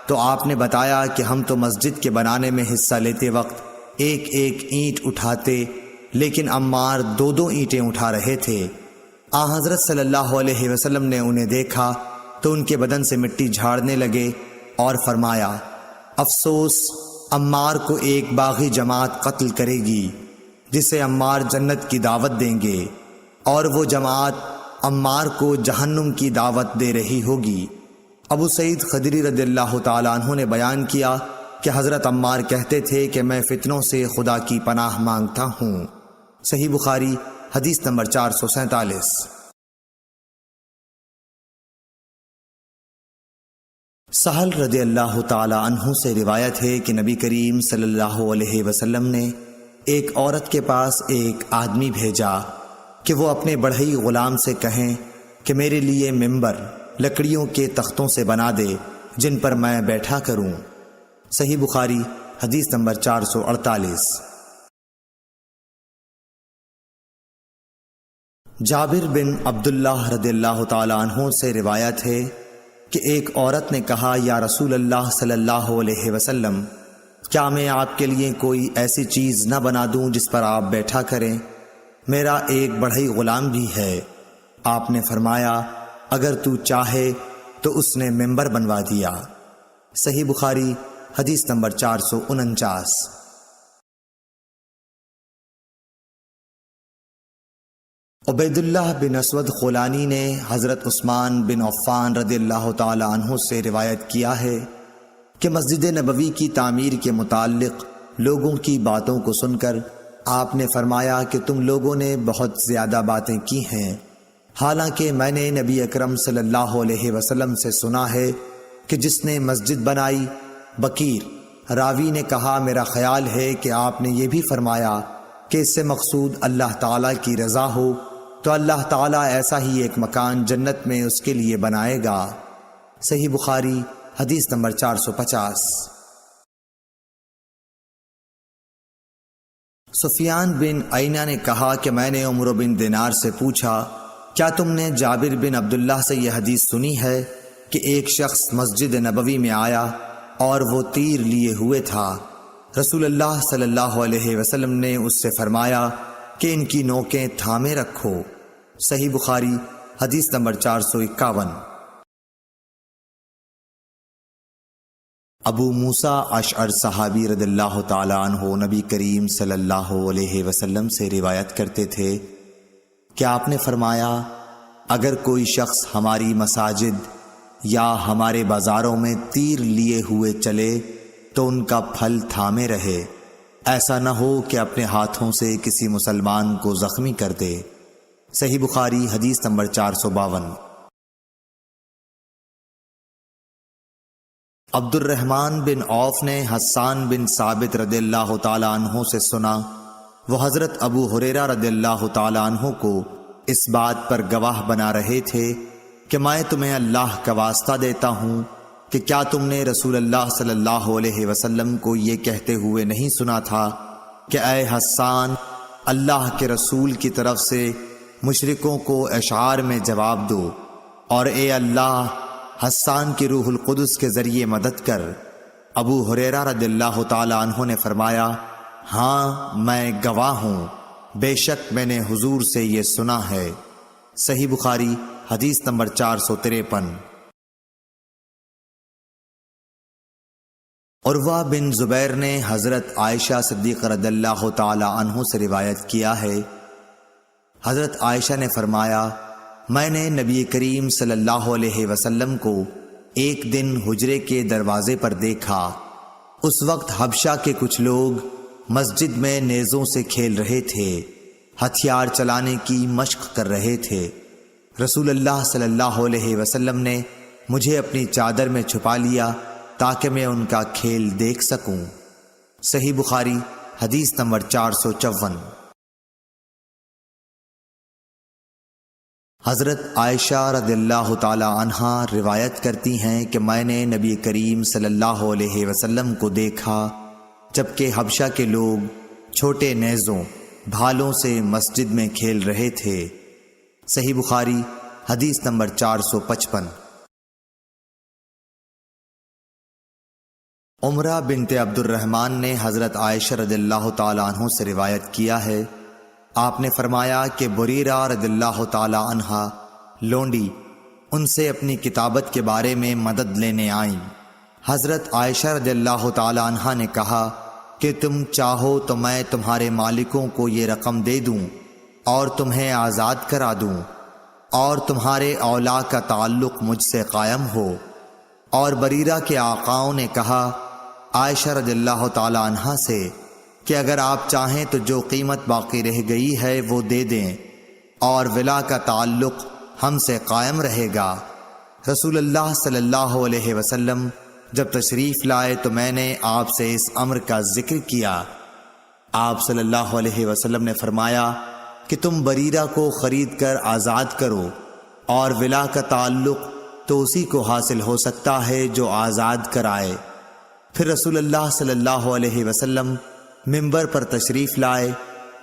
تو آپ نے بتایا کہ ہم تو مسجد کے بنانے میں حصہ لیتے وقت ایک ایک اینٹ اٹھاتے، لیکن عمار 2 اینٹیں اٹھا رہے تھے۔ حضرت صلی اللہ علیہ وسلم نے انہیں دیکھا تو ان کے بدن سے مٹی جھاڑنے لگے اور فرمایا، افسوس عمار کو ایک باغی جماعت قتل کرے گی جسے عمار جنت کی دعوت دیں گے، اور وہ جماعت عمار کو جہنم کی دعوت دے رہی ہوگی۔ ابو سعید خدری رضی اللہ تعالیٰ عنہ نے بیان کیا کہ حضرت عمار کہتے تھے کہ میں فتنوں سے خدا کی پناہ مانگتا ہوں۔ صحیح بخاری حدیث نمبر 447۔ سہل رضی اللہ تعالی عنہ سے روایت ہے کہ نبی کریم صلی اللہ علیہ وسلم نے ایک عورت کے پاس ایک آدمی بھیجا کہ وہ اپنے بڑھئی غلام سے کہیں کہ میرے لیے ممبر لکڑیوں کے تختوں سے بنا دے جن پر میں بیٹھا کروں۔ صحیح بخاری حدیث نمبر 448۔ جابر بن عبداللہ رضی اللہ تعالی عنہ سے روایت ہے کہ ایک عورت نے کہا، یا رسول اللہ صلی اللہ علیہ وسلم، کیا میں آپ کے لیے کوئی ایسی چیز نہ بنا دوں جس پر آپ بیٹھا کریں؟ میرا ایک بڑھئی غلام بھی ہے۔ آپ نے فرمایا اگر تو چاہے تو اس نے ممبر بنوا دیا۔ صحیح بخاری حدیث نمبر 449۔ عبید اللہ بن اسود خولانی نے حضرت عثمان بن عفان رضی اللہ تعالی عنہ سے روایت کیا ہے کہ مسجد نبوی کی تعمیر کے متعلق لوگوں کی باتوں کو سن کر آپ نے فرمایا کہ تم لوگوں نے بہت زیادہ باتیں کی ہیں، حالانکہ میں نے نبی اکرم صلی اللہ علیہ وسلم سے سنا ہے کہ جس نے مسجد بنائی بکیر۔ راوی نے کہا میرا خیال ہے کہ آپ نے یہ بھی فرمایا کہ اس سے مقصود اللہ تعالیٰ کی رضا ہو تو اللہ تعالیٰ ایسا ہی ایک مکان جنت میں اس کے لیے بنائے گا۔ صحیح بخاری حدیث نمبر 450۔ سفیان بن عینہ نے کہا کہ میں نے عمرو بن دینار سے پوچھا کیا تم نے جابر بن عبداللہ سے یہ حدیث سنی ہے کہ ایک شخص مسجد نبوی میں آیا اور وہ تیر لیے ہوئے تھا؟ رسول اللہ صلی اللہ علیہ وسلم نے اس سے فرمایا کہ ان کی نوکیں تھامے رکھو۔ صحیح بخاری حدیث نمبر 451۔ ابو موسیٰ اشعر صحابی رضی اللہ تعالی عنہ نبی کریم صلی اللہ علیہ وسلم سے روایت کرتے تھے کہ آپ نے فرمایا اگر کوئی شخص ہماری مساجد یا ہمارے بازاروں میں تیر لیے ہوئے چلے تو ان کا پھل تھامے رہے، ایسا نہ ہو کہ اپنے ہاتھوں سے کسی مسلمان کو زخمی کر دے۔ صحیح بخاری حدیث نمبر 452۔ عبد الرحمن بن عوف نے حسان بن ثابت رضی اللہ تعالی عنہ سے سنا، وہ حضرت ابو ہریرہ رضی اللہ تعالی عنہ کو اس بات پر گواہ بنا رہے تھے کہ میں تمہیں اللہ کا واسطہ دیتا ہوں کہ کیا تم نے رسول اللہ صلی اللہ علیہ وسلم کو یہ کہتے ہوئے نہیں سنا تھا کہ اے حسان، اللہ کے رسول کی طرف سے مشرکوں کو اشعار میں جواب دو، اور اے اللہ حسان کی روح القدس کے ذریعے مدد کر۔ ابو ہریرہ رضی اللہ تعالی عنہ نے فرمایا ہاں میں گواہ ہوں، بے شک میں نے حضور سے یہ سنا ہے۔ صحیح بخاری حدیث نمبر 453۔ عروہ بن زبیر نے حضرت عائشہ صدیقہ رضی اللہ تعالی عنہ سے روایت کیا ہے، حضرت عائشہ نے فرمایا میں نے نبی کریم صلی اللہ علیہ وسلم کو ایک دن حجرے کے دروازے پر دیکھا۔ اس وقت حبشہ کے کچھ لوگ مسجد میں نیزوں سے کھیل رہے تھے، ہتھیار چلانے کی مشق کر رہے تھے۔ رسول اللہ صلی اللہ علیہ وسلم نے مجھے اپنی چادر میں چھپا لیا تاکہ میں ان کا کھیل دیکھ سکوں۔ صحیح بخاری حدیث نمبر 454۔ حضرت عائشہ رضی اللہ تعالی عنہا روایت کرتی ہیں کہ میں نے نبی کریم صلی اللہ علیہ وسلم کو دیکھا جبکہ حبشہ کے لوگ چھوٹے نیزوں بھالوں سے مسجد میں کھیل رہے تھے۔ صحیح بخاری حدیث نمبر 455۔ عمرہ بنت عبد الرحمن نے حضرت عائشہ رضی اللہ تعالی عنہ سے روایت کیا ہے، آپ نے فرمایا کہ بریرہ رضی اللہ تعالی عنہا لونڈی ان سے اپنی کتابت کے بارے میں مدد لینے آئیں۔ حضرت عائشہ رضی اللہ تعالی عنہا نے کہا کہ تم چاہو تو میں تمہارے مالکوں کو یہ رقم دے دوں اور تمہیں آزاد کرا دوں اور تمہارے اولا کا تعلق مجھ سے قائم ہو۔ اور بریرہ کے آقاؤں نے کہا عائشہ رضی اللہ تعالی عنہا سے کہ اگر آپ چاہیں تو جو قیمت باقی رہ گئی ہے وہ دے دیں اور ولا کا تعلق ہم سے قائم رہے گا۔ رسول اللہ صلی اللہ علیہ وسلم جب تشریف لائے تو میں نے آپ سے اس امر کا ذکر کیا۔ آپ صلی اللہ علیہ وسلم نے فرمایا کہ تم بریرہ کو خرید کر آزاد کرو، اور ولا کا تعلق تو اسی کو حاصل ہو سکتا ہے جو آزاد کرائے۔ پھر رسول اللہ صلی اللہ علیہ وسلم ممبر پر تشریف لائے۔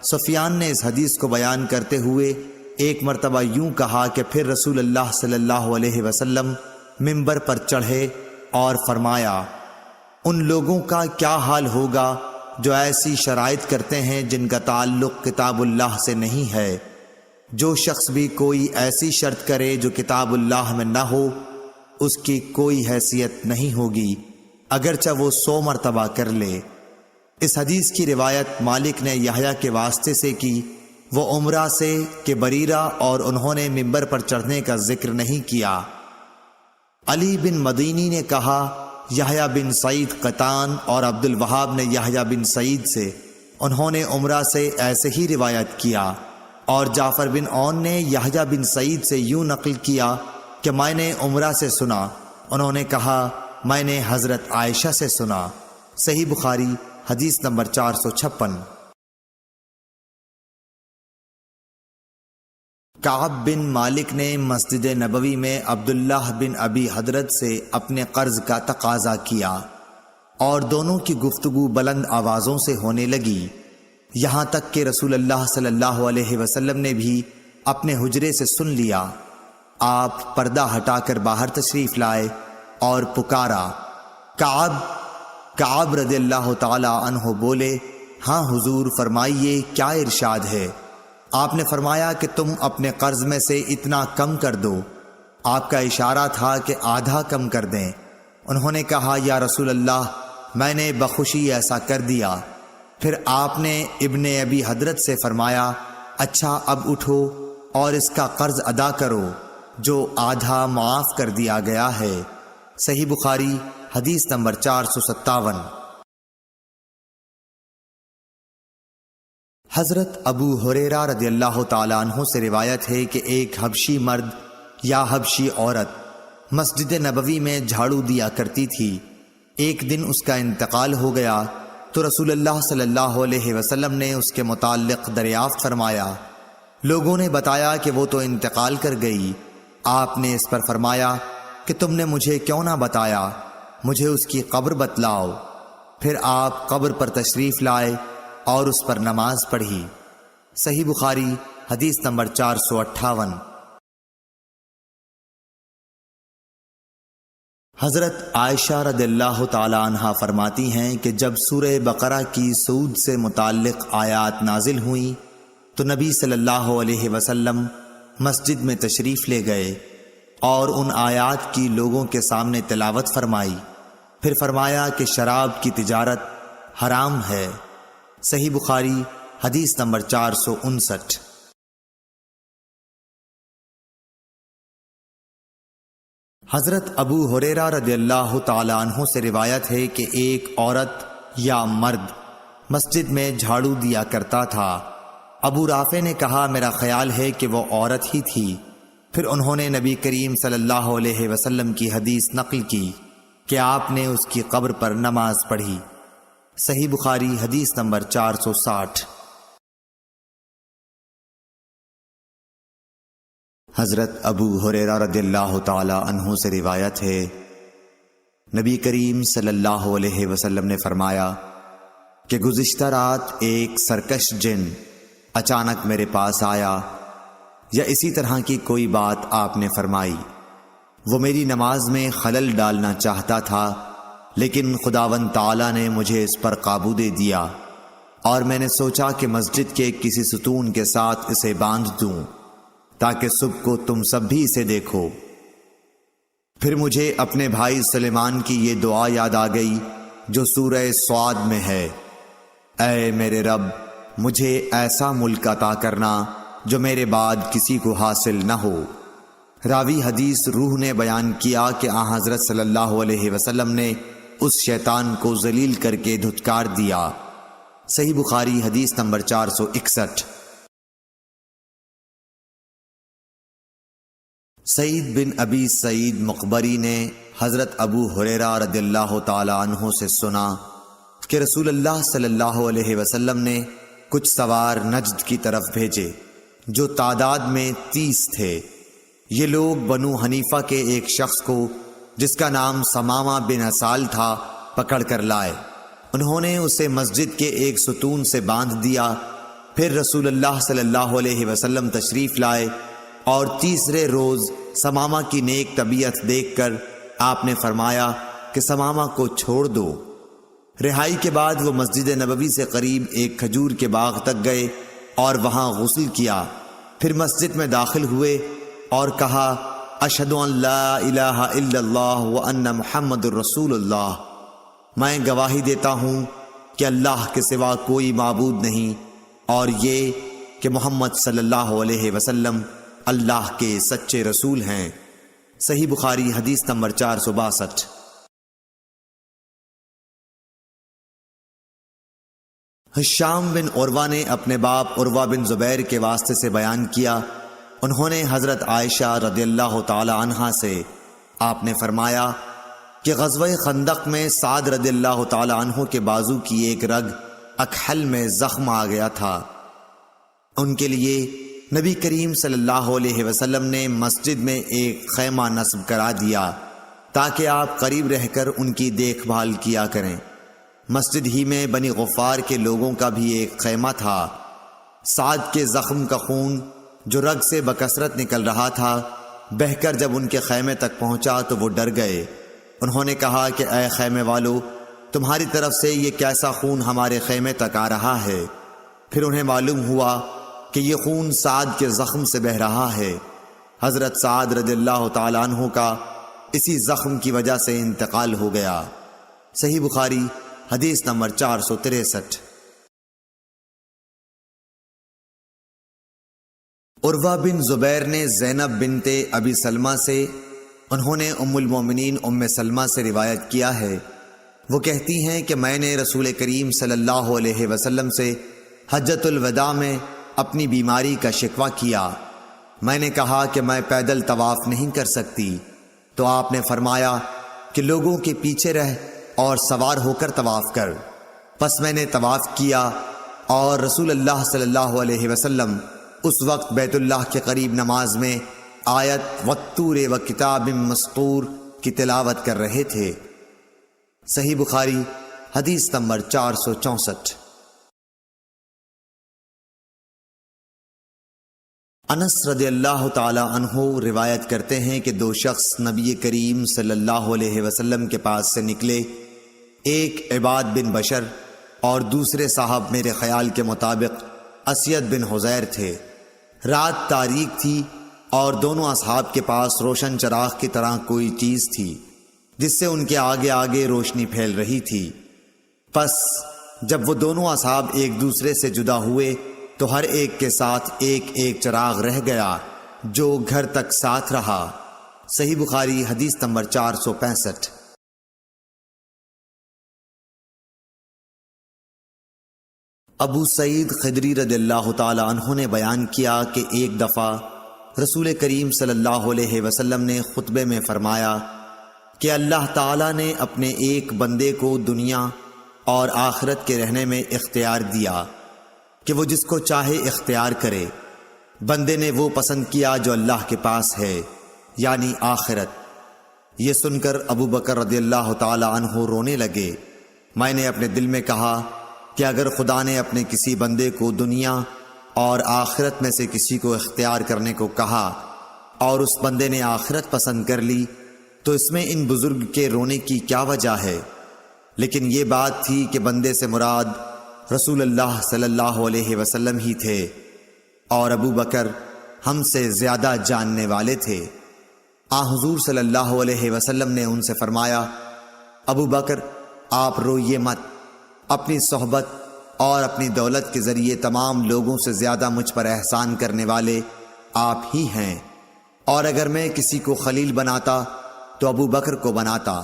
سفیان نے اس حدیث کو بیان کرتے ہوئے ایک مرتبہ یوں کہا کہ پھر رسول اللہ صلی اللہ علیہ وسلم ممبر پر چڑھے اور فرمایا ان لوگوں کا کیا حال ہوگا جو ایسی شرائط کرتے ہیں جن کا تعلق کتاب اللہ سے نہیں ہے۔ جو شخص بھی کوئی ایسی شرط کرے جو کتاب اللہ میں نہ ہو، اس کی کوئی حیثیت نہیں ہوگی، اگرچہ وہ 100 مرتبہ کر لے۔ اس حدیث کی روایت مالک نے یحییٰ کے واسطے سے کی، وہ عمرہ سے کہ بریرہ اور انہوں نے ممبر پر چڑھنے کا ذکر نہیں کیا۔ علی بن مدینی نے کہا، یحییٰ بن سعید قطان اور عبد الوہاب نے یحییٰ بن سعید سے، انہوں نے عمرہ سے ایسے ہی روایت کیا، اور جعفر بن عون نے یحییٰ بن سعید سے یوں نقل کیا کہ میں نے عمرہ سے سنا، انہوں نے کہا میں نے حضرت عائشہ سے سنا۔ صحیح بخاری حدیث نمبر 456۔ کعب بن مالک نے مسجد نبوی میں عبداللہ بن ابی حضرت سے اپنے قرض کا تقاضا کیا، اور دونوں کی گفتگو بلند آوازوں سے ہونے لگی، یہاں تک کہ رسول اللہ صلی اللہ علیہ وسلم نے بھی اپنے حجرے سے سن لیا۔ آپ پردہ ہٹا کر باہر تشریف لائے اور پکارا، کعب رضی اللہ تعالی عنہ بولے، ہاں حضور، فرمائیے کیا ارشاد ہے؟ آپ نے فرمایا کہ تم اپنے قرض میں سے اتنا کم کر دو۔ آپ کا اشارہ تھا کہ آدھا کم کر دیں۔ انہوں نے کہا، یا رسول اللہ، میں نے بخوشی ایسا کر دیا۔ پھر آپ نے ابن ابی حضرت سے فرمایا، اچھا اب اٹھو اور اس کا قرض ادا کرو جو آدھا معاف کر دیا گیا ہے۔ صحیح بخاری حدیث نمبر 457۔ حضرت ابو ہریرہ رضی اللہ تعالیٰ عنہ سے روایت ہے کہ ایک حبشی مرد یا حبشی عورت مسجد نبوی میں جھاڑو دیا کرتی تھی۔ ایک دن اس کا انتقال ہو گیا تو رسول اللہ صلی اللہ علیہ وسلم نے اس کے متعلق دریافت فرمایا۔ لوگوں نے بتایا کہ وہ تو انتقال کر گئی۔ آپ نے اس پر فرمایا کہ تم نے مجھے کیوں نہ بتایا، مجھے اس کی قبر بتلاؤ۔ پھر آپ قبر پر تشریف لائے اور اس پر نماز پڑھی۔ صحیح بخاری حدیث نمبر 458۔ حضرت عائشہ رضی اللہ تعالی عنہا فرماتی ہیں کہ جب سورہ بقرہ کی سود سے متعلق آیات نازل ہوئیں تو نبی صلی اللہ علیہ وسلم مسجد میں تشریف لے گئے اور ان آیات کی لوگوں کے سامنے تلاوت فرمائی۔ پھر فرمایا کہ شراب کی تجارت حرام ہے۔ صحیح بخاری حدیث نمبر 459۔ حضرت ابو ہریرہ رضی اللہ تعالی عنہ سے روایت ہے کہ ایک عورت یا مرد مسجد میں جھاڑو دیا کرتا تھا۔ ابو رافع نے کہا، میرا خیال ہے کہ وہ عورت ہی تھی۔ پھر انہوں نے نبی کریم صلی اللہ علیہ وسلم کی حدیث نقل کی کہ آپ نے اس کی قبر پر نماز پڑھی۔ صحیح بخاری حدیث نمبر 460۔ حضرت ابو ہریرہ رضی اللہ تعالی عنہ سے روایت ہے، نبی کریم صلی اللہ علیہ وسلم نے فرمایا کہ گزشتہ رات ایک سرکش جن اچانک میرے پاس آیا، یا اسی طرح کی کوئی بات آپ نے فرمائی۔ وہ میری نماز میں خلل ڈالنا چاہتا تھا، لیکن خداوند تعالیٰ نے مجھے اس پر قابو دے دیا، اور میں نے سوچا کہ مسجد کے کسی ستون کے ساتھ اسے باندھ دوں تاکہ صبح کو تم سب بھی اسے دیکھو۔ پھر مجھے اپنے بھائی سلیمان کی یہ دعا یاد آ گئی جو سورہ صاد میں ہے، اے میرے رب، مجھے ایسا ملک عطا کرنا جو میرے بعد کسی کو حاصل نہ ہو۔ راوی حدیث روح نے بیان کیا کہ آن حضرت صلی اللہ علیہ وسلم نے اس شیطان کو ذلیل کر کے دھتکار دیا۔ صحیح بخاری حدیث نمبر 461۔ سعید بن ابی سعید مقبری نے حضرت ابو ہریرہ رضی اللہ تعالی عنہ سے سنا کہ رسول اللہ صلی اللہ علیہ وسلم نے کچھ سوار نجد کی طرف بھیجے جو تعداد میں 30 تھے۔ یہ لوگ بنو حنیفہ کے ایک شخص کو جس کا نام سمامہ بن اسال تھا پکڑ کر لائے۔ انہوں نے اسے مسجد کے ایک ستون سے باندھ دیا۔ پھر رسول اللہ صلی اللہ علیہ وسلم تشریف لائے اور تیسرے روز سمامہ کی نیک طبیعت دیکھ کر آپ نے فرمایا کہ سمامہ کو چھوڑ دو۔ رہائی کے بعد وہ مسجد نبوی سے قریب ایک کھجور کے باغ تک گئے اور وہاں غسل کیا، پھر مسجد میں داخل ہوئے اور کہا اشہد ان لا الہ الا اللہ وان محمد الرسول اللہ، میں گواہی دیتا ہوں کہ اللہ کے سوا کوئی معبود نہیں اور یہ کہ محمد صلی اللہ علیہ وسلم اللہ کے سچے رسول ہیں۔ صحیح بخاری حدیث نمبر 462۔ ہشام بن عروہ نے اپنے باپ عروہ بن زبیر کے واسطے سے بیان کیا، انہوں نے حضرت عائشہ رضی اللہ تعالی عنہا سے آپ نے فرمایا کہ غزوہ خندق میں سعد رضی اللہ تعالی عنہ کے بازو کی ایک رگ اکحل میں زخم آ گیا تھا۔ ان کے لیے نبی کریم صلی اللہ علیہ وسلم نے مسجد میں ایک خیمہ نصب کرا دیا تاکہ آپ قریب رہ کر ان کی دیکھ بھال کیا کریں۔ مسجد ہی میں بنی غفار کے لوگوں کا بھی ایک خیمہ تھا۔ سعد کے زخم کا خون جو رگ سے بکثرت نکل رہا تھا بہہ کر جب ان کے خیمے تک پہنچا تو وہ ڈر گئے۔ انہوں نے کہا کہ اے خیمے والو، تمہاری طرف سے یہ کیسا خون ہمارے خیمے تک آ رہا ہے؟ پھر انہیں معلوم ہوا کہ یہ خون سعد کے زخم سے بہہ رہا ہے۔ حضرت سعد رضی اللہ تعالی عنہ کا اسی زخم کی وجہ سے انتقال ہو گیا۔ صحیح بخاری حدیث نمبر 463۔ عروہ بن زبیر نے زینب بنت ابی سلمہ سے، انہوں نے ام المومنین ام سلمہ سے روایت کیا ہے، وہ کہتی ہیں کہ میں نے رسول کریم صلی اللہ علیہ وسلم سے حجۃ الوداع میں اپنی بیماری کا شکوہ کیا۔ میں نے کہا کہ میں پیدل طواف نہیں کر سکتی، تو آپ نے فرمایا کہ لوگوں کے پیچھے رہ اور سوار ہو کر طواف کر۔ پس میں نے طواف کیا اور رسول اللہ صلی اللہ علیہ وسلم اس وقت بیت اللہ کے قریب نماز میں آیت والطور وکتاب مسطور کی تلاوت کر رہے تھے۔ صحیح بخاری حدیث نمبر 464۔ انس رضی اللہ تعالی عنہ روایت کرتے ہیں کہ دو شخص نبی کریم صلی اللہ علیہ وسلم کے پاس سے نکلے، ایک عباد بن بشر اور دوسرے صاحب میرے خیال کے مطابق اسید بن حزیر تھے۔ رات تاریک تھی اور دونوں اصحاب کے پاس روشن چراغ کی طرح کوئی چیز تھی جس سے ان کے آگے آگے روشنی پھیل رہی تھی۔ پس جب وہ دونوں اصحاب ایک دوسرے سے جدا ہوئے تو ہر ایک کے ساتھ ایک ایک چراغ رہ گیا جو گھر تک ساتھ رہا۔ صحیح بخاری حدیث نمبر 465۔ ابو سعید خدری رضی اللہ تعالی عنہ نے بیان کیا کہ ایک دفعہ رسول کریم صلی اللہ علیہ وسلم نے خطبے میں فرمایا کہ اللہ تعالی نے اپنے ایک بندے کو دنیا اور آخرت کے رہنے میں اختیار دیا کہ وہ جس کو چاہے اختیار کرے۔ بندے نے وہ پسند کیا جو اللہ کے پاس ہے، یعنی آخرت۔ یہ سن کر ابو بکر رضی اللہ تعالی عنہ رونے لگے۔ میں نے اپنے دل میں کہا کہ اگر خدا نے اپنے کسی بندے کو دنیا اور آخرت میں سے کسی کو اختیار کرنے کو کہا اور اس بندے نے آخرت پسند کر لی تو اس میں ان بزرگ کے رونے کی کیا وجہ ہے؟ لیکن یہ بات تھی کہ بندے سے مراد رسول اللہ صلی اللہ علیہ وسلم ہی تھے اور ابو بکر ہم سے زیادہ جاننے والے تھے۔ حضور صلی اللہ علیہ وسلم نے ان سے فرمایا، ابو بکر آپ روئیے مت، اپنی صحبت اور اپنی دولت کے ذریعے تمام لوگوں سے زیادہ مجھ پر احسان کرنے والے آپ ہی ہیں، اور اگر میں کسی کو خلیل بناتا تو ابو بکر کو بناتا،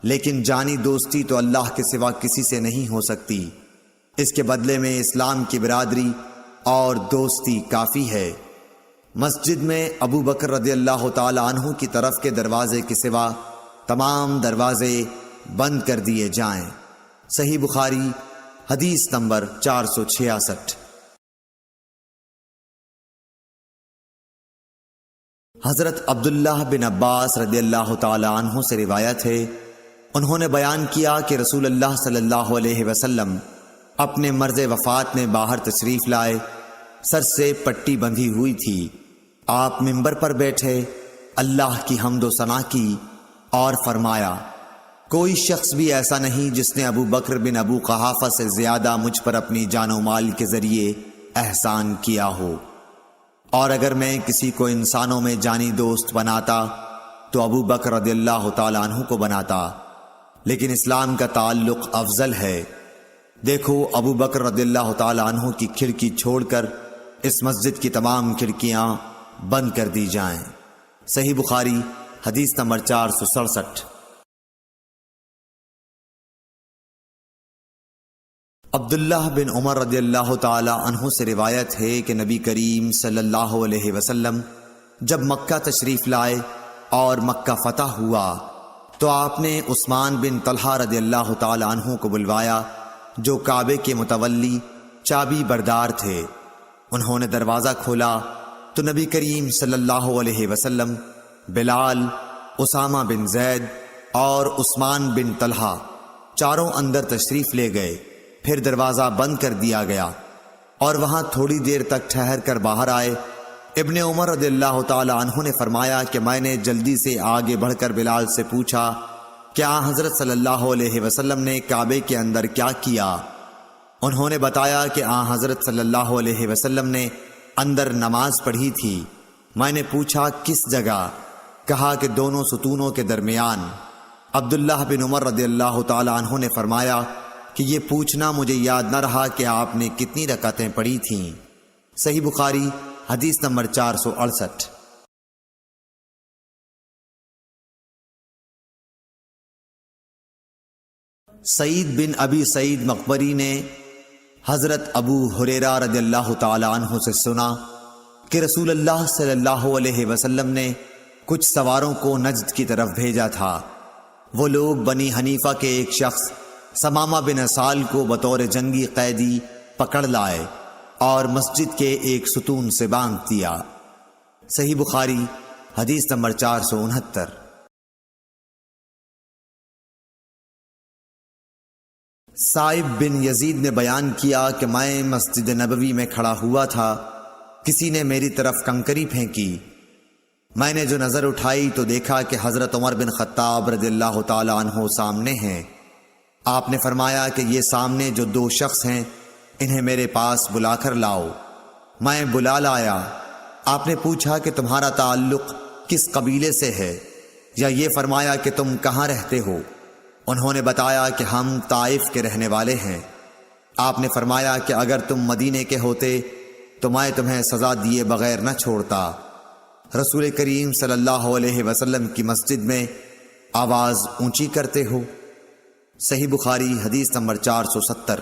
لیکن جانی دوستی تو اللہ کے سوا کسی سے نہیں ہو سکتی، اس کے بدلے میں اسلام کی برادری اور دوستی کافی ہے۔ مسجد میں ابو بکر رضی اللہ تعالی عنہ کی طرف کے دروازے کے سوا تمام دروازے بند کر دیے جائیں۔ صحیح بخاری حدیث نمبر 466۔ حضرت عبداللہ بن عباس رضی اللہ تعالی عنہ سے روایت ہے، انہوں نے بیان کیا کہ رسول اللہ صلی اللہ علیہ وسلم اپنے مرض وفات میں باہر تشریف لائے، سر سے پٹی بندھی ہوئی تھی۔ آپ منبر پر بیٹھے، اللہ کی حمد و ثنا کی اور فرمایا، کوئی شخص بھی ایسا نہیں جس نے ابو بکر بن ابو قحافہ سے زیادہ مجھ پر اپنی جان و مال کے ذریعے احسان کیا ہو، اور اگر میں کسی کو انسانوں میں جانی دوست بناتا تو ابو بکر رضی اللہ تعالیٰ عنہ کو بناتا، لیکن اسلام کا تعلق افضل ہے۔ دیکھو ابو بکر رضی اللہ تعالیٰ عنہ کی کھڑکی چھوڑ کر اس مسجد کی تمام کھڑکیاں بند کر دی جائیں۔ صحیح بخاری حدیث نمبر 467۔ عبداللہ بن عمر رضی اللہ تعالی عنہ سے روایت ہے کہ نبی کریم صلی اللہ علیہ وسلم جب مکہ تشریف لائے اور مکہ فتح ہوا تو آپ نے عثمان بن طلحہ رضی اللہ تعالی عنہ کو بلوایا، جو کعبے کے متولی چابی بردار تھے۔ انہوں نے دروازہ کھولا تو نبی کریم صلی اللہ علیہ وسلم، بلال، اسامہ بن زید اور عثمان بن طلحہ چاروں اندر تشریف لے گئے۔ پھر دروازہ بند کر دیا گیا اور وہاں تھوڑی دیر تک ٹھہر کر باہر آئے۔ ابن عمر رضی اللہ تعالی عنہ نے فرمایا کہ میں نے جلدی سے آگے بڑھ کر بلال سے پوچھا کہ حضرت صلی اللہ علیہ وسلم نے کعبے کے اندر کیا کیا؟ انہوں نے بتایا کہ حضرت صلی اللہ علیہ وسلم نے اندر نماز پڑھی تھی۔ میں نے پوچھا کس جگہ؟ کہا کہ دونوں ستونوں کے درمیان۔ عبداللہ بن عمر رضی اللہ تعالی عنہ نے فرمایا کہ یہ پوچھنا مجھے یاد نہ رہا کہ آپ نے کتنی رکعتیں پڑھی تھیں۔ صحیح بخاری حدیث نمبر 468۔ سعید بن ابی سعید مقبری نے حضرت ابو ہریرہ رضی اللہ تعالی عنہ سے سنا کہ رسول اللہ صلی اللہ علیہ وسلم نے کچھ سواروں کو نجد کی طرف بھیجا تھا۔ وہ لوگ بنی حنیفہ کے ایک شخص سمامہ بن اسال کو بطور جنگی قیدی پکڑ لائے اور مسجد کے ایک ستون سے باندھ دیا۔ صحیح بخاری حدیث نمبر 469۔ صائب بن یزید نے بیان کیا کہ میں مسجد نبوی میں کھڑا ہوا تھا، کسی نے میری طرف کنکری پھینکی۔ میں نے جو نظر اٹھائی تو دیکھا کہ حضرت عمر بن خطاب رضی اللہ تعالی عنہ سامنے ہیں۔ آپ نے فرمایا کہ یہ سامنے جو دو شخص ہیں انہیں میرے پاس بلا کر لاؤ۔ میں بلا لایا۔ آپ نے پوچھا کہ تمہارا تعلق کس قبیلے سے ہے، یا یہ فرمایا کہ تم کہاں رہتے ہو؟ انہوں نے بتایا کہ ہم طائف کے رہنے والے ہیں۔ آپ نے فرمایا کہ اگر تم مدینے کے ہوتے تو میں تمہیں سزا دیے بغیر نہ چھوڑتا۔ رسول کریم صلی اللہ علیہ وسلم کی مسجد میں آواز اونچی کرتے ہو۔ صحیح بخاری حدیث نمبر 470۔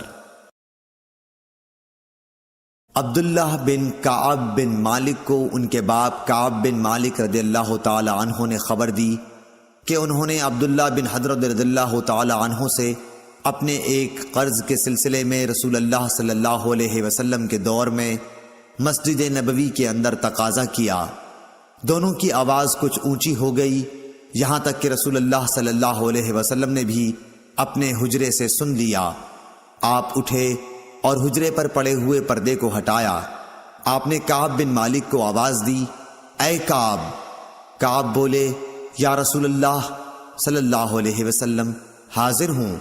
عبداللہ بن کعب بن مالک کو ان کے باپ کعب بن مالک رضی اللہ تعالی عنہ نے خبر دی کہ انہوں نے عبداللہ بن حضرت رضی اللہ تعالی عنہ سے اپنے ایک قرض کے سلسلے میں رسول اللہ صلی اللہ علیہ وسلم کے دور میں مسجد نبوی کے اندر تقاضا کیا۔ دونوں کی آواز کچھ اونچی ہو گئی، یہاں تک کہ رسول اللہ صلی اللہ علیہ وسلم نے بھی اپنے حجرے سے سن لیا۔ آپ اٹھے اور حجرے پر پڑے ہوئے پردے کو ہٹایا۔ آپ نے کعب بن مالک کو آواز دی، اے کعب۔ کعب بولے، یا رسول اللہ صلی اللہ علیہ وسلم، حاضر ہوں۔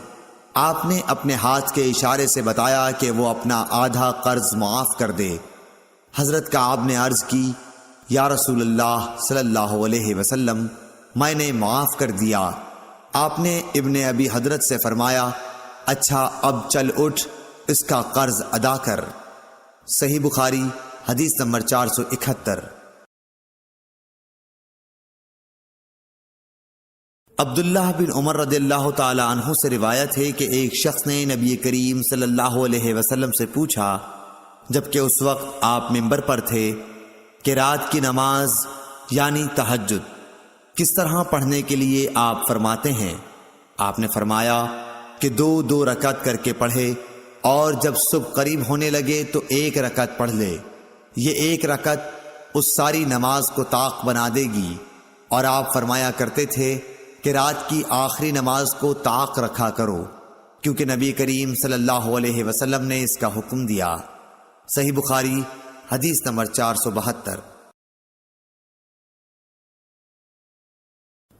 آپ نے اپنے ہاتھ کے اشارے سے بتایا کہ وہ اپنا آدھا قرض معاف کر دے۔ حضرت کعب نے عرض کی، یا رسول اللہ صلی اللہ علیہ وسلم، میں نے معاف کر دیا۔ آپ نے ابن ابی حضرت سے فرمایا، اچھا اب چل اٹھ، اس کا قرض ادا کر۔ صحیح بخاری حدیث نمبر 471۔ عبداللہ بن عمر رضی اللہ تعالی عنہ سے روایت ہے کہ ایک شخص نے نبی کریم صلی اللہ علیہ وسلم سے پوچھا، جبکہ اس وقت آپ منبر پر تھے، کہ رات کی نماز یعنی تہجد کس طرح پڑھنے کے لیے آپ فرماتے ہیں؟ آپ نے فرمایا کہ 2 رکعت کر کے پڑھے، اور جب صبح قریب ہونے لگے تو 1 رکعت پڑھ لے۔ یہ 1 رکعت اس ساری نماز کو طاق بنا دے گی۔ اور آپ فرمایا کرتے تھے کہ رات کی آخری نماز کو طاق رکھا کرو، کیونکہ نبی کریم صلی اللہ علیہ وسلم نے اس کا حکم دیا۔ صحیح بخاری حدیث نمبر 472۔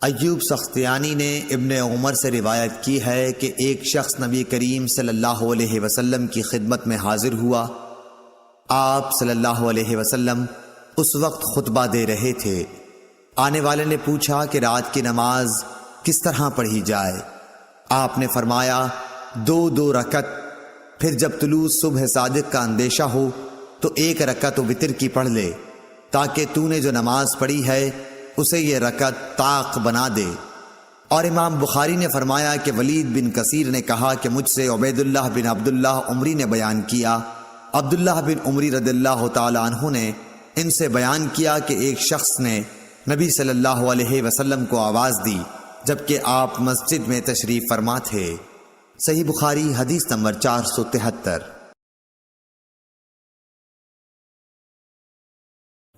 ایوب سختیانی نے ابن عمر سے روایت کی ہے کہ ایک شخص نبی کریم صلی اللہ علیہ وسلم کی خدمت میں حاضر ہوا۔ آپ صلی اللہ علیہ وسلم اس وقت خطبہ دے رہے تھے۔ آنے والے نے پوچھا کہ رات کی نماز کس طرح پڑھی جائے؟ آپ نے فرمایا 2 رکعت، پھر جب طلوع صبح صادق کا اندیشہ ہو تو 1 رکعت وتر کی پڑھ لے، تاکہ تو نے جو نماز پڑھی ہے اسے یہ رکعت طاق بنا دے۔ اور امام بخاری نے فرمایا کہ ولید بن کثیر نے کہا کہ مجھ سے عبید اللہ بن عبداللہ عمری نے بیان کیا۔ عبداللہ بن عمری رضی اللہ تعالی عنہ نے ان سے بیان کیا کہ ایک شخص نے نبی صلی اللہ علیہ وسلم کو آواز دی جبکہ آپ مسجد میں تشریف فرما تھے۔ صحیح بخاری حدیث نمبر 473۔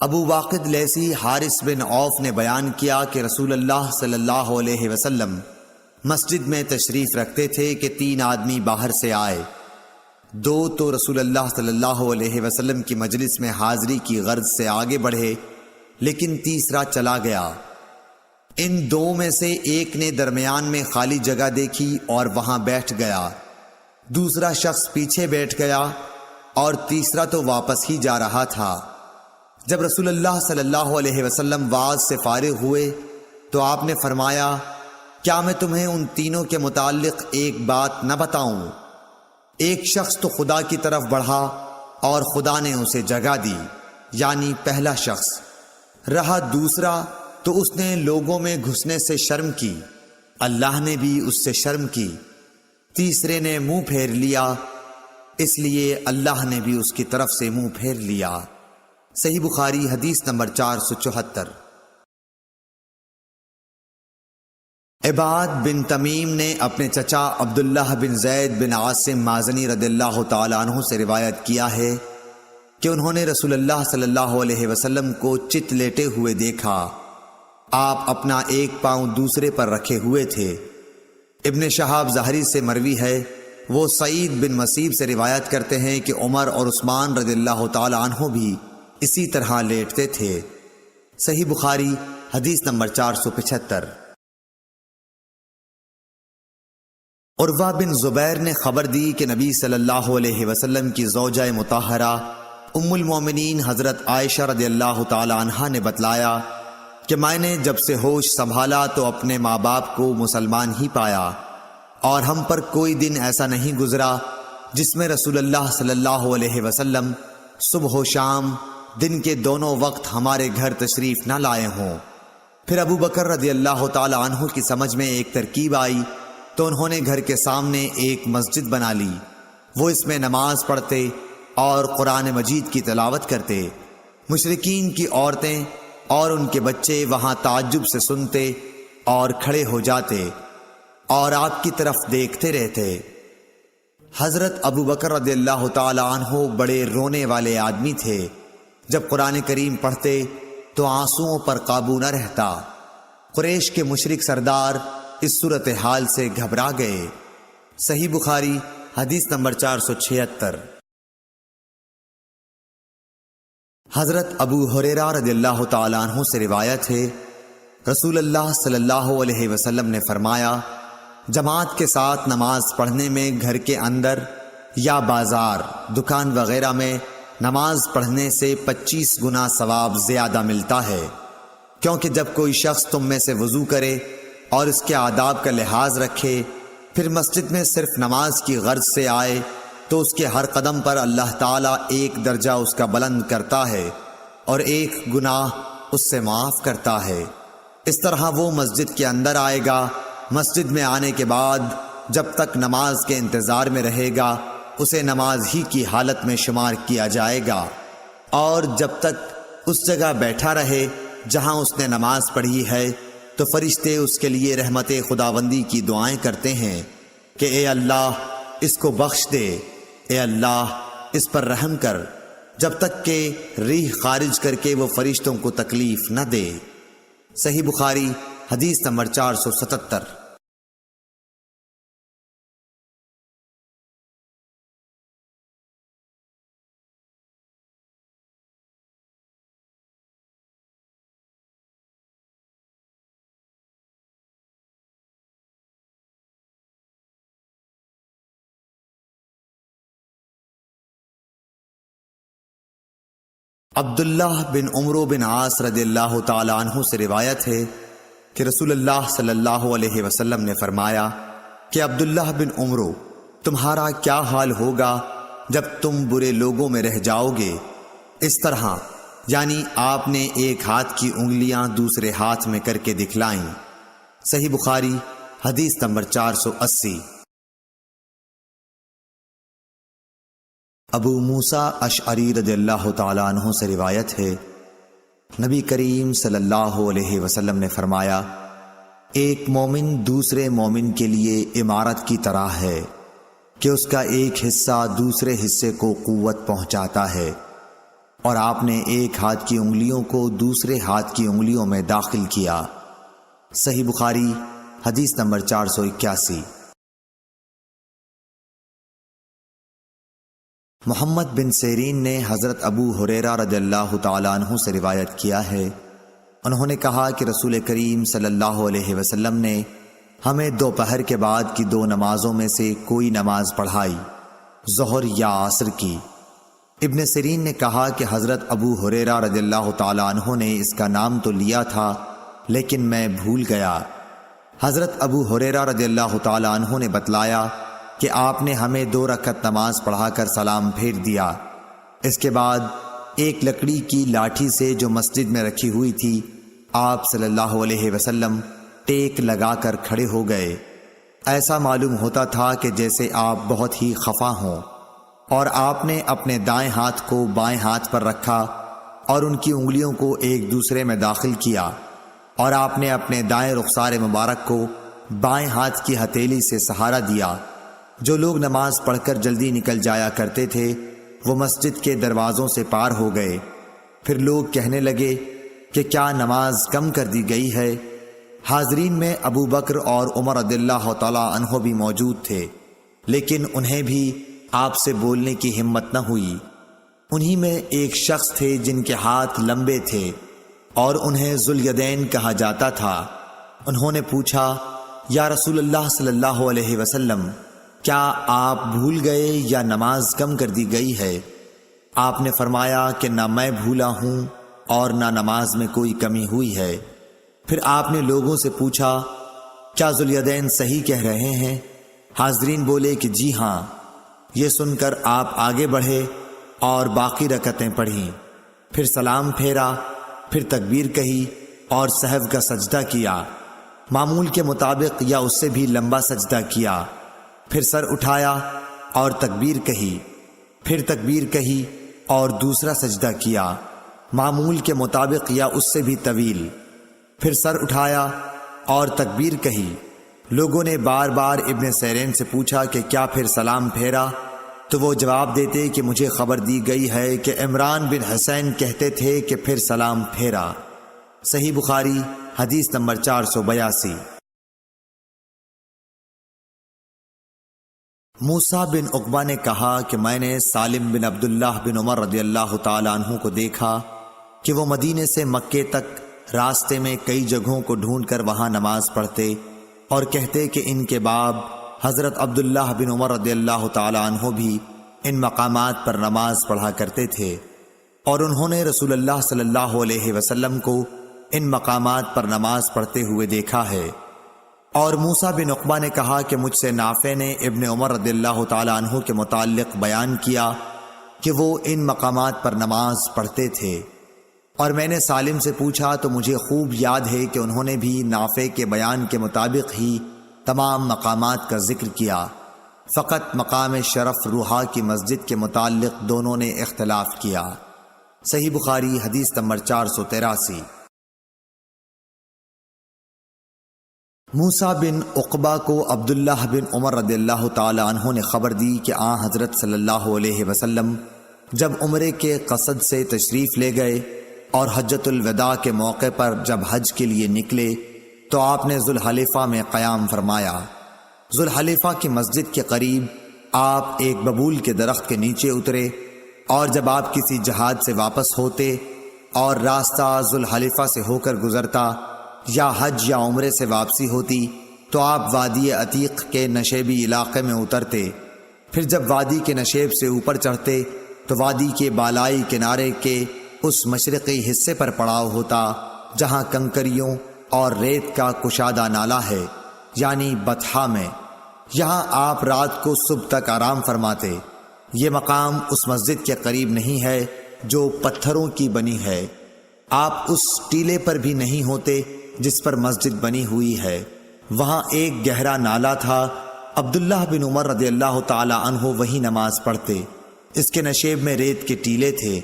ابو واقد لیثی حارث بن عوف نے بیان کیا کہ رسول اللہ صلی اللہ علیہ وسلم مسجد میں تشریف رکھتے تھے کہ 3 آدمی باہر سے آئے۔ 2 تو رسول اللہ صلی اللہ علیہ وسلم کی مجلس میں حاضری کی غرض سے آگے بڑھے، لیکن تیسرا چلا گیا۔ ان 2 میں سے ایک نے درمیان میں خالی جگہ دیکھی اور وہاں بیٹھ گیا، دوسرا شخص پیچھے بیٹھ گیا اور تیسرا تو واپس ہی جا رہا تھا۔ جب رسول اللہ صلی اللہ علیہ وسلم واعظ سے فارغ ہوئے تو آپ نے فرمایا، کیا میں تمہیں ان تینوں کے متعلق ایک بات نہ بتاؤں؟ ایک شخص تو خدا کی طرف بڑھا اور خدا نے اسے جگہ دی، یعنی پہلا شخص رہا، دوسرا تو اس نے لوگوں میں گھسنے سے شرم کی، اللہ نے بھی اس سے شرم کی، تیسرے نے منہ پھیر لیا، اس لیے اللہ نے بھی اس کی طرف سے منہ پھیر لیا۔ صحیح بخاری حدیث نمبر 474۔ عباد بن تمیم نے اپنے چچا عبداللہ بن زید بن عاصم مازنی رضی اللہ تعالی عنہ سے روایت کیا ہے کہ انہوں نے رسول اللہ صلی اللہ علیہ وسلم کو چت لیٹے ہوئے دیکھا۔ آپ اپنا ایک پاؤں دوسرے پر رکھے ہوئے تھے۔ ابن شہاب ظاہری سے مروی ہے، وہ سعید بن مسیب سے روایت کرتے ہیں کہ عمر اور عثمان رضی اللہ تعالی عنہ بھی اسی طرح لیٹتے تھے۔ صحیح بخاری حدیث نمبر 475۔ عروہ بن زبیر نے خبر دی کہ نبی صلی اللہ علیہ وسلم کی زوجہ مطہرہ ام المومنین حضرت عائشہ رضی اللہ تعالی عنہا نے بتلایا کہ میں نے جب سے ہوش سنبھالا تو اپنے ماں باپ کو مسلمان ہی پایا، اور ہم پر کوئی دن ایسا نہیں گزرا جس میں رسول اللہ صلی اللہ علیہ وسلم صبح و شام دن کے دونوں وقت ہمارے گھر تشریف نہ لائے ہوں۔ پھر ابو بکر رضی اللہ تعالی عنہ کی سمجھ میں ایک ترکیب آئی تو انہوں نے گھر کے سامنے ایک مسجد بنا لی، وہ اس میں نماز پڑھتے اور قرآن مجید کی تلاوت کرتے۔ مشرکین کی عورتیں اور ان کے بچے وہاں تعجب سے سنتے اور کھڑے ہو جاتے اور آپ کی طرف دیکھتے رہتے۔ حضرت ابو بکر رضی اللہ تعالی عنہ بڑے رونے والے آدمی تھے، جب قرآن کریم پڑھتے تو آنسوؤں پر قابو نہ رہتا۔ قریش کے مشرک سردار اس صورتحال سے گھبرا گئے۔ صحیح بخاری حدیث نمبر 476۔ حضرت ابو ہریرہ رضی اللہ تعالی عنہ سے روایت ہے، رسول اللہ صلی اللہ علیہ وسلم نے فرمایا، جماعت کے ساتھ نماز پڑھنے میں گھر کے اندر یا بازار، دکان وغیرہ میں نماز پڑھنے سے 25 گنا ثواب زیادہ ملتا ہے، کیونکہ جب کوئی شخص تم میں سے وضو کرے اور اس کے آداب کا لحاظ رکھے، پھر مسجد میں صرف نماز کی غرض سے آئے تو اس کے ہر قدم پر اللہ تعالیٰ ایک درجہ اس کا بلند کرتا ہے اور ایک گناہ اس سے معاف کرتا ہے۔ اس طرح وہ مسجد کے اندر آئے گا، مسجد میں آنے کے بعد جب تک نماز کے انتظار میں رہے گا اسے نماز ہی کی حالت میں شمار کیا جائے گا، اور جب تک اس جگہ بیٹھا رہے جہاں اس نے نماز پڑھی ہے تو فرشتے اس کے لیے رحمت خداوندی کی دعائیں کرتے ہیں کہ اے اللہ اس کو بخش دے، اے اللہ اس پر رحم کر، جب تک کہ ریح خارج کر کے وہ فرشتوں کو تکلیف نہ دے۔ صحیح بخاری حدیث نمبر 477۔ عبداللہ بن عمرو بن عاص رضی اللہ تعالی عنہ سے روایت ہے کہ رسول اللہ صلی اللہ علیہ وسلم نے فرمایا کہ عبداللہ بن عمرو، تمہارا کیا حال ہوگا جب تم برے لوگوں میں رہ جاؤ گے؟ اس طرح یعنی آپ نے ایک ہاتھ کی انگلیاں دوسرے ہاتھ میں کر کے دکھلائیں۔ صحیح بخاری حدیث نمبر 480۔ ابو موسیٰ اشعری رضی اللہ تعالیٰ عنہ سے روایت ہے، نبی کریم صلی اللہ علیہ وسلم نے فرمایا، ایک مومن دوسرے مومن کے لیے عمارت کی طرح ہے کہ اس کا ایک حصہ دوسرے حصے کو قوت پہنچاتا ہے، اور آپ نے ایک ہاتھ کی انگلیوں کو دوسرے ہاتھ کی انگلیوں میں داخل کیا۔ صحیح بخاری حدیث نمبر 481۔ محمد بن سیرین نے حضرت ابو ہریرہ رضی اللہ تعالیٰ عنہ سے روایت کیا ہے، انہوں نے کہا کہ رسول کریم صلی اللہ علیہ وسلم نے ہمیں دوپہر کے بعد کی 2 نمازوں میں سے کوئی نماز پڑھائی، ظہر یا عصر کی۔ ابن سیرین نے کہا کہ حضرت ابو ہریرہ رضی اللہ تعالیٰ عنہ نے اس کا نام تو لیا تھا لیکن میں بھول گیا۔ حضرت ابو ہریرہ رضی اللہ تعالیٰ عنہ نے بتلایا کہ آپ نے ہمیں 2 رکعت نماز پڑھا کر سلام پھیر دیا۔ اس کے بعد ایک لکڑی کی لاٹھی سے جو مسجد میں رکھی ہوئی تھی، آپ صلی اللہ علیہ وسلم ٹیک لگا کر کھڑے ہو گئے۔ ایسا معلوم ہوتا تھا کہ جیسے آپ بہت ہی خفا ہوں، اور آپ نے اپنے دائیں ہاتھ کو بائیں ہاتھ پر رکھا اور ان کی انگلیوں کو ایک دوسرے میں داخل کیا، اور آپ نے اپنے دائیں رخسار مبارک کو بائیں ہاتھ کی ہتھیلی سے سہارا دیا۔ جو لوگ نماز پڑھ کر جلدی نکل جایا کرتے تھے وہ مسجد کے دروازوں سے پار ہو گئے۔ پھر لوگ کہنے لگے کہ کیا نماز کم کر دی گئی ہے؟ حاضرین میں ابو بکر اور عمر رضی اللہ تعالیٰ عنہ بھی موجود تھے، لیکن انہیں بھی آپ سے بولنے کی ہمت نہ ہوئی۔ انہی میں ایک شخص تھے جن کے ہاتھ لمبے تھے اور انہیں ذوالیدین کہا جاتا تھا۔ انہوں نے پوچھا، یا رسول اللہ صلی اللہ علیہ وسلم، کیا آپ بھول گئے یا نماز کم کر دی گئی ہے؟ آپ نے فرمایا کہ نہ میں بھولا ہوں اور نہ نماز میں کوئی کمی ہوئی ہے۔ پھر آپ نے لوگوں سے پوچھا، کیا ذوالیدین صحیح کہہ رہے ہیں؟ حاضرین بولے کہ جی ہاں۔ یہ سن کر آپ آگے بڑھے اور باقی رکعتیں پڑھیں، پھر سلام پھیرا، پھر تکبیر کہی اور سہو کا سجدہ کیا، معمول کے مطابق یا اس سے بھی لمبا سجدہ کیا، پھر سر اٹھایا اور تکبیر کہی، پھر تکبیر کہی اور دوسرا سجدہ کیا، معمول کے مطابق یا اس سے بھی طویل، پھر سر اٹھایا اور تکبیر کہی۔ لوگوں نے بار بار ابن سیرین سے پوچھا کہ کیا پھر سلام پھیرا؟ تو وہ جواب دیتے کہ مجھے خبر دی گئی ہے کہ عمران بن حسین کہتے تھے کہ پھر سلام پھیرا۔ صحیح بخاری حدیث نمبر 482۔ موسیٰ بن عقبہ نے کہا کہ میں نے سالم بن عبداللہ بن عمر رضی اللہ تعالیٰ عنہ کو دیکھا کہ وہ مدینے سے مکے تک راستے میں کئی جگہوں کو ڈھونڈ کر وہاں نماز پڑھتے اور کہتے کہ ان کے باب حضرت عبداللہ بن عمر رضی اللہ تعالیٰ عنہ بھی ان مقامات پر نماز پڑھا کرتے تھے، اور انہوں نے رسول اللہ صلی اللہ علیہ وسلم کو ان مقامات پر نماز پڑھتے ہوئے دیکھا ہے۔ اور موسیٰ بن عقبہ نے کہا کہ مجھ سے نافع نے ابن عمر رضی اللہ تعالیٰ عنہ کے متعلق بیان کیا کہ وہ ان مقامات پر نماز پڑھتے تھے، اور میں نے سالم سے پوچھا تو مجھے خوب یاد ہے کہ انہوں نے بھی نافع کے بیان کے مطابق ہی تمام مقامات کا ذکر کیا، فقط مقام شرف روحا کی مسجد کے متعلق دونوں نے اختلاف کیا۔ صحیح بخاری حدیث نمبر 483۔ موسیٰ بن عقبہ کو عبداللہ بن عمر رضی اللہ تعالی عنہ نے خبر دی کہ آن حضرت صلی اللہ علیہ وسلم جب عمرے کے قصد سے تشریف لے گئے اور حجۃ الوداع کے موقع پر جب حج کے لیے نکلے تو آپ نے ذوالحلیفہ میں قیام فرمایا۔ ذوالحلیفہ کی مسجد کے قریب آپ ایک ببول کے درخت کے نیچے اترے، اور جب آپ کسی جہاد سے واپس ہوتے اور راستہ ذوالحلیفہ سے ہو کر گزرتا یا حج یا عمرے سے واپسی ہوتی تو آپ وادی عتیق کے نشیبی علاقے میں اترتے، پھر جب وادی کے نشیب سے اوپر چڑھتے تو وادی کے بالائی کنارے کے اس مشرقی حصے پر پڑاؤ ہوتا جہاں کنکریوں اور ریت کا کشادہ نالہ ہے، یعنی بطحا میں۔ یہاں آپ رات کو صبح تک آرام فرماتے۔ یہ مقام اس مسجد کے قریب نہیں ہے جو پتھروں کی بنی ہے۔ آپ اس ٹیلے پر بھی نہیں ہوتے جس پر مسجد بنی ہوئی ہے۔ وہاں ایک گہرا نالہ تھا۔ عبداللہ بن عمر رضی اللہ تعالی عنہ وہی نماز پڑھتے۔ اس کے نشیب میں ریت کے ٹیلے تھے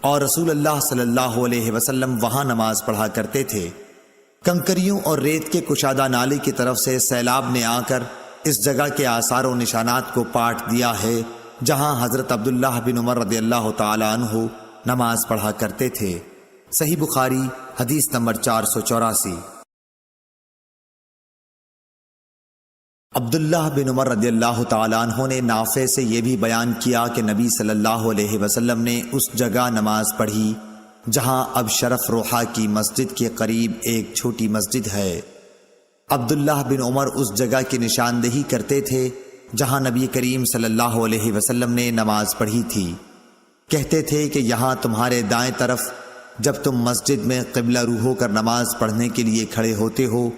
اور رسول اللہ صلی اللہ علیہ وسلم وہاں نماز پڑھا کرتے تھے۔ کنکریوں اور ریت کے کشادہ نالے کی طرف سے سیلاب نے آ کر اس جگہ کے آثار و نشانات کو پاٹ دیا ہے جہاں حضرت عبداللہ بن عمر رضی اللہ تعالی عنہ نماز پڑھا کرتے تھے۔ صحیح بخاری حدیث نمبر 484۔ عبداللہ بن عمر رضی اللہ تعالیٰ عنہ نے نافع سے یہ بھی بیان کیا کہ نبی صلی اللہ علیہ وسلم نے اس جگہ نماز پڑھی جہاں اب شرف روحا کی مسجد کے قریب ایک چھوٹی مسجد ہے۔ عبداللہ بن عمر اس جگہ کی نشاندہی کرتے تھے جہاں نبی کریم صلی اللہ علیہ وسلم نے نماز پڑھی تھی۔ کہتے تھے کہ یہاں تمہارے دائیں طرف جب تم مسجد میں قبلہ رو ہو کر نماز پڑھنے کے لیے کھڑے ہوتے ہو،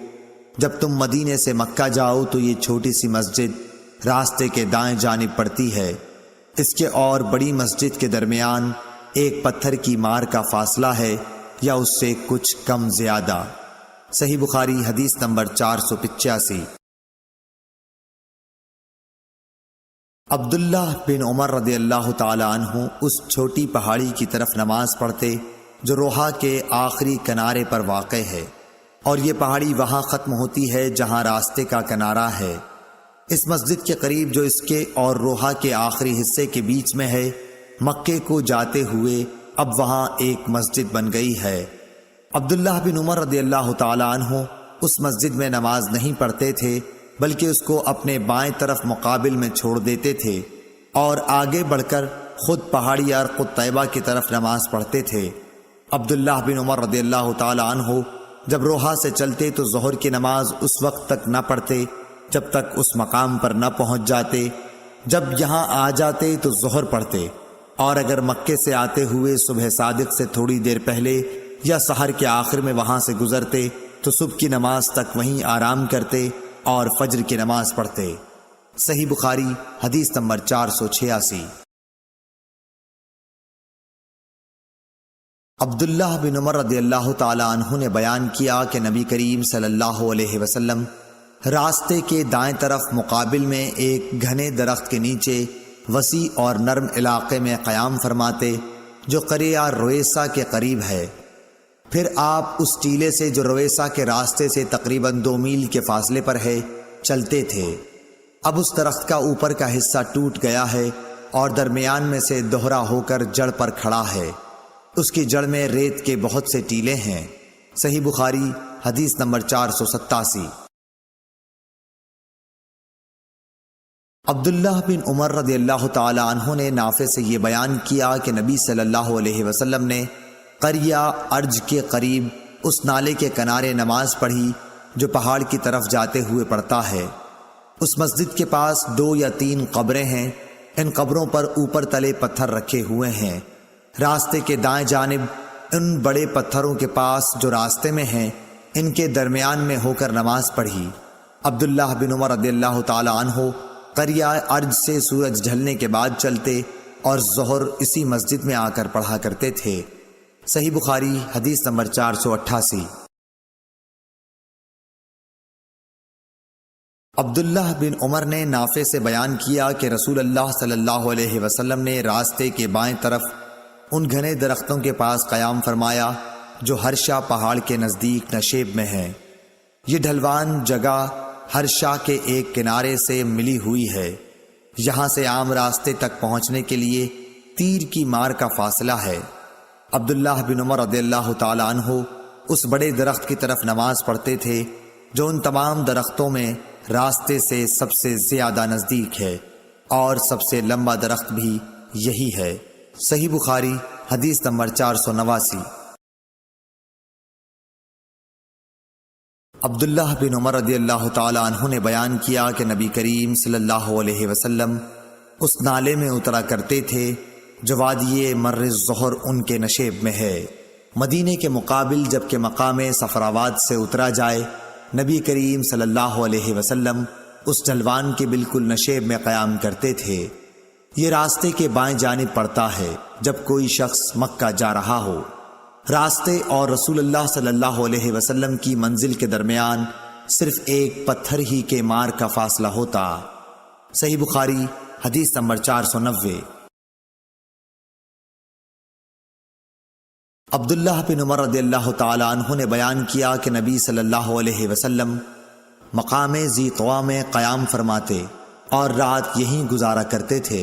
جب تم مدینے سے مکہ جاؤ تو یہ چھوٹی سی مسجد راستے کے دائیں جانب پڑتی ہے۔ اس کے اور بڑی مسجد کے درمیان ایک پتھر کی مار کا فاصلہ ہے یا اس سے کچھ کم زیادہ۔ صحیح بخاری حدیث نمبر 485۔ عبداللہ بن عمر رضی اللہ تعالی عنہ اس چھوٹی پہاڑی کی طرف نماز پڑھتے جو روحا کے آخری کنارے پر واقع ہے، اور یہ پہاڑی وہاں ختم ہوتی ہے جہاں راستے کا کنارہ ہے۔ اس مسجد کے قریب جو اس کے اور روحا کے آخری حصے کے بیچ میں ہے، مکے کو جاتے ہوئے اب وہاں ایک مسجد بن گئی ہے۔ عبداللہ بن عمر رضی اللہ تعالی عنہ اس مسجد میں نماز نہیں پڑھتے تھے بلکہ اس کو اپنے بائیں طرف مقابل میں چھوڑ دیتے تھے اور آگے بڑھ کر خود پہاڑی ارق طیبہ کی طرف نماز پڑھتے تھے۔ عبداللہ بن عمر رضی اللہ تعالی عنہ جب روحا سے چلتے تو ظہر کی نماز اس وقت تک نہ پڑھتے جب تک اس مقام پر نہ پہنچ جاتے۔ جب یہاں آ جاتے تو ظہر پڑھتے، اور اگر مکے سے آتے ہوئے صبح صادق سے تھوڑی دیر پہلے یا سحر کے آخر میں وہاں سے گزرتے تو صبح کی نماز تک وہیں آرام کرتے اور فجر کی نماز پڑھتے۔ صحیح بخاری حدیث نمبر 486۔ عبداللہ بن عمر رضی اللہ تعالی عنہ نے بیان کیا کہ نبی کریم صلی اللہ علیہ وسلم راستے کے دائیں طرف مقابل میں ایک گھنے درخت کے نیچے وسیع اور نرم علاقے میں قیام فرماتے جو قریہ رویسا کے قریب ہے۔ پھر آپ اس ٹیلے سے جو رویسا کے راستے سے تقریباً 2 میل کے فاصلے پر ہے چلتے تھے۔ اب اس درخت کا اوپر کا حصہ ٹوٹ گیا ہے اور درمیان میں سے دوہرا ہو کر جڑ پر کھڑا ہے۔ اس کی جڑ میں ریت کے بہت سے ٹیلے ہیں۔ صحیح بخاری حدیث نمبر 487۔ عبداللہ بن عمر رضی اللہ تعالی عنہ نے نافع سے یہ بیان کیا کہ نبی صلی اللہ علیہ وسلم نے قریہ ارج کے قریب اس نالے کے کنارے نماز پڑھی جو پہاڑ کی طرف جاتے ہوئے پڑتا ہے۔ اس مسجد کے پاس 2 یا 3 قبریں ہیں۔ ان قبروں پر اوپر تلے پتھر رکھے ہوئے ہیں۔ راستے کے دائیں جانب ان بڑے پتھروں کے پاس جو راستے میں ہیں ان کے درمیان میں ہو کر نماز پڑھی۔ عبداللہ بن عمر رضی اللہ تعالی عنہ قریہ ارج سے سورج ڈھلنے کے بعد چلتے اور ظہر اسی مسجد میں آ کر پڑھا کرتے تھے۔ صحیح بخاری حدیث نمبر 488۔ عبداللہ بن عمر نے نافع سے بیان کیا کہ رسول اللہ صلی اللہ علیہ وسلم نے راستے کے بائیں طرف ان گھنے درختوں کے پاس قیام فرمایا جو ہرشا پہاڑ کے نزدیک نشیب میں ہیں۔ یہ ڈھلوان جگہ ہرشا کے ایک کنارے سے ملی ہوئی ہے۔ یہاں سے عام راستے تک پہنچنے کے لیے تیر کی مار کا فاصلہ ہے۔ عبداللہ بن عمر رضی اللہ تعالی عنہ اس بڑے درخت کی طرف نماز پڑھتے تھے جو ان تمام درختوں میں راستے سے سب سے زیادہ نزدیک ہے، اور سب سے لمبا درخت بھی یہی ہے۔ صحیح بخاری حدیث نمبر 489۔ عبداللہ بن عمر رضی اللہ تعالی عنہ نے بیان کیا کہ نبی کریم صلی اللہ علیہ وسلم اس نالے میں اترا کرتے تھے جو وادی مر الظہر ان کے نشیب میں ہے۔ مدینے کے مقابل جب کہ مقام صفراواد سے اترا جائے، نبی کریم صلی اللہ علیہ وسلم اس ڈھلوان کے بالکل نشیب میں قیام کرتے تھے۔ یہ راستے کے بائیں جانب پڑتا ہے جب کوئی شخص مکہ جا رہا ہو۔ راستے اور رسول اللہ صلی اللہ علیہ وسلم کی منزل کے درمیان صرف ایک پتھر ہی کے مار کا فاصلہ ہوتا۔ صحیح بخاری حدیث نمبر 490۔ عبداللہ بن عمر رضی اللہ تعالی عنہ نے بیان کیا کہ نبی صلی اللہ علیہ وسلم مقام ذی طویٰ میں قیام فرماتے اور رات یہیں گزارا کرتے تھے،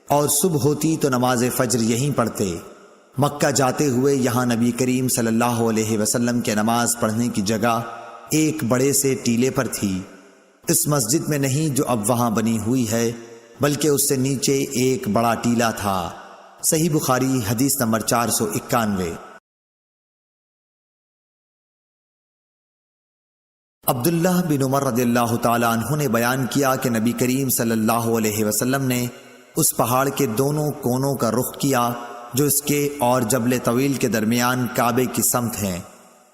اور صبح ہوتی تو نماز فجر یہیں پڑھتے۔ مکہ جاتے ہوئے یہاں نبی کریم صلی اللہ علیہ وسلم کے نماز پڑھنے کی جگہ ایک بڑے سے ٹیلے پر تھی، اس مسجد میں نہیں جو اب وہاں بنی ہوئی ہے، بلکہ اس سے نیچے ایک بڑا ٹیلہ تھا۔ صحیح بخاری حدیث نمبر 491۔ عبداللہ بن عمر رضی اللہ تعالی عنہ نے بیان کیا کہ نبی کریم صلی اللہ علیہ وسلم نے اس پہاڑ کے دونوں کونوں کا رخ کیا جو اس کے اور جبل طویل کے درمیان کعبے کی سمت ہیں۔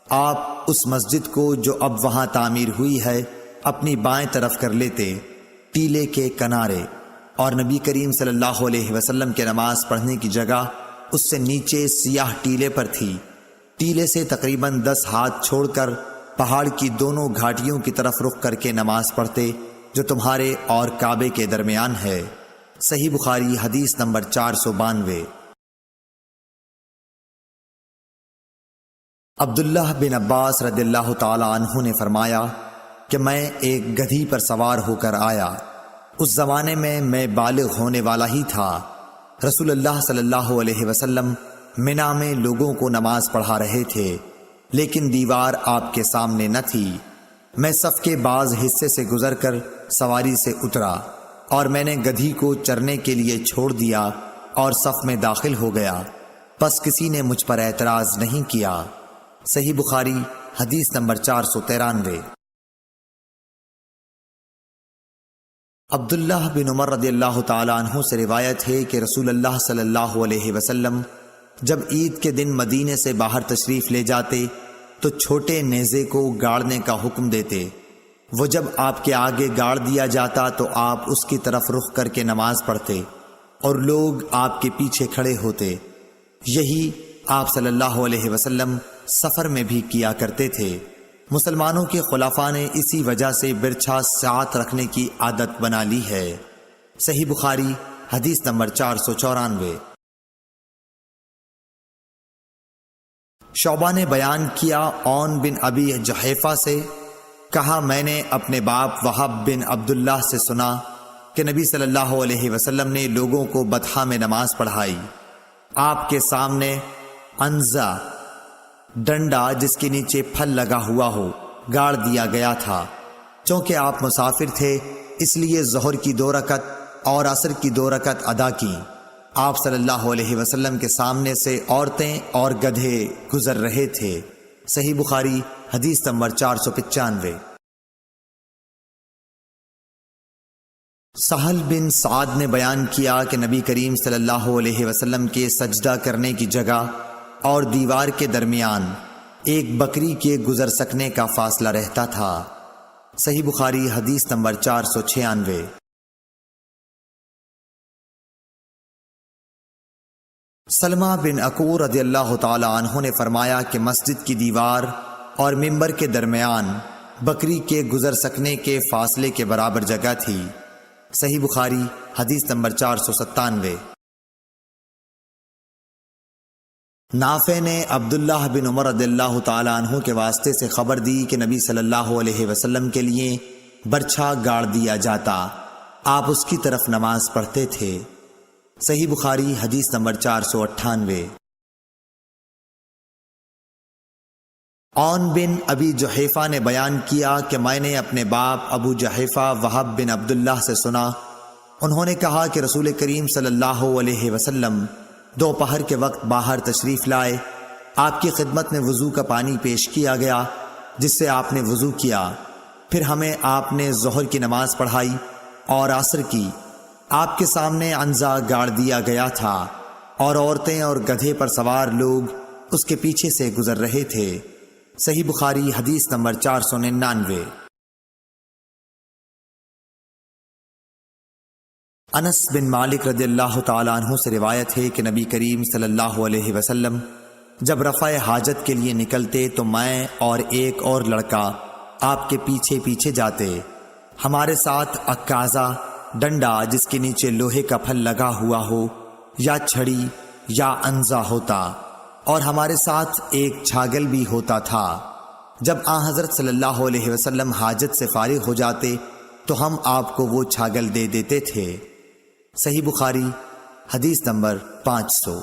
آپ اس مسجد کو جو اب وہاں تعمیر ہوئی ہے اپنی بائیں طرف کر لیتے، ٹیلے کے کنارے، اور نبی کریم صلی اللہ علیہ وسلم کے نماز پڑھنے کی جگہ اس سے نیچے سیاہ ٹیلے پر تھی۔ ٹیلے سے تقریباً 10 ہاتھ چھوڑ کر پہاڑ کی دونوں گھاٹیوں کی طرف رخ کر کے نماز پڑھتے جو تمہارے اور کعبے کے درمیان ہے۔ صحیح بخاری حدیث نمبر 492۔ عبداللہ بن عباس رضی اللہ تعالی عنہ نے فرمایا کہ میں ایک گدھی پر سوار ہو کر آیا۔ اس زمانے میں بالغ ہونے والا ہی تھا۔ رسول اللہ صلی اللہ علیہ وسلم منا میں لوگوں کو نماز پڑھا رہے تھے، لیکن دیوار آپ کے سامنے نہ تھی۔ میں صف کے بعض حصے سے گزر کر سواری سے اترا اور میں نے گدھی کو چرنے کے لیے چھوڑ دیا اور صف میں داخل ہو گیا، پس کسی نے مجھ پر اعتراض نہیں کیا۔ صحیح بخاری حدیث نمبر 493۔ عبداللہ بن عمر رضی اللہ تعالی عنہ سے روایت ہے کہ رسول اللہ صلی اللہ علیہ وسلم جب عید کے دن مدینے سے باہر تشریف لے جاتے تو چھوٹے نیزے کو گاڑنے کا حکم دیتے۔ وہ جب آپ کے آگے گاڑ دیا جاتا تو آپ اس کی طرف رخ کر کے نماز پڑھتے اور لوگ آپ کے پیچھے کھڑے ہوتے۔ یہی آپ صلی اللہ علیہ وسلم سفر میں بھی کیا کرتے تھے۔ مسلمانوں کے خلفاء نے اسی وجہ سے برچھا ساتھ رکھنے کی عادت بنا لی ہے۔ صحیح بخاری حدیث نمبر 494۔ شعبہ نے بیان کیا عون بن ابی جحیفہ سے، کہا میں نے اپنے باپ وہب بن عبداللہ سے سنا کہ نبی صلی اللہ علیہ وسلم نے لوگوں کو بطحا میں نماز پڑھائی۔ آپ کے سامنے عنزہ ڈنڈا جس کے نیچے پھل لگا ہوا ہو گاڑ دیا گیا تھا۔ چونکہ آپ مسافر تھے اس لیے ظہر کی 2 رکعت اور عصر کی 2 رکعت ادا کی۔ آپ صلی اللہ علیہ وسلم کے سامنے سے عورتیں اور گدھے گزر رہے تھے۔ صحیح بخاری حدیث نمبر 495۔ سہل بن سعد نے بیان کیا کہ نبی کریم صلی اللہ علیہ وسلم کے سجدہ کرنے کی جگہ اور دیوار کے درمیان ایک بکری کے گزر سکنے کا فاصلہ رہتا تھا۔ صحیح بخاری حدیث نمبر 496۔ سلمہ بن عقور رضی اللہ تعالی عنہ نے فرمایا کہ مسجد کی دیوار اور ممبر کے درمیان بکری کے گزر سکنے کے فاصلے کے برابر جگہ تھی۔ صحیح بخاری حدیث نمبر 497۔ نافع نے عبداللہ بن عمر رضی اللہ تعالی عنہ کے واسطے سے خبر دی کہ نبی صلی اللہ علیہ وسلم کے لیے برچھا گاڑ دیا جاتا، آپ اس کی طرف نماز پڑھتے تھے۔ صحیح بخاری حدیث نمبر 498۔ عون بن ابی جحیفہ نے بیان کیا کہ میں نے اپنے باپ ابو جحیفہ وہب بن عبداللہ سے سنا، انہوں نے کہا کہ رسول کریم صلی اللہ علیہ وسلم دوپہر کے وقت باہر تشریف لائے، آپ کی خدمت میں وضو کا پانی پیش کیا گیا جس سے آپ نے وضو کیا، پھر ہمیں آپ نے ظہر کی نماز پڑھائی اور عصر کی۔ آپ کے سامنے عنزہ گاڑ دیا گیا تھا، اور عورتیں اور گدھے پر سوار لوگ اس کے پیچھے سے گزر رہے تھے۔ صحیح بخاری حدیث نمبر 499۔ انس بن مالک رضی اللہ تعالیٰ عنہ سے روایت ہے کہ نبی کریم صلی اللہ علیہ وسلم جب رفع حاجت کے لیے نکلتے تو میں اور ایک اور لڑکا آپ کے پیچھے پیچھے جاتے۔ ہمارے ساتھ عکازہ ڈنڈا جس کے نیچے لوہے کا پھل لگا ہوا ہو یا چھڑی یا انزا ہوتا، اور ہمارے ساتھ ایک چھاگل بھی ہوتا تھا۔ جب آن حضرت صلی اللہ علیہ وسلم حاجت سے فارغ ہو جاتے تو ہم آپ کو وہ چھاگل دے دیتے تھے۔ صحیح بخاری حدیث نمبر 500۔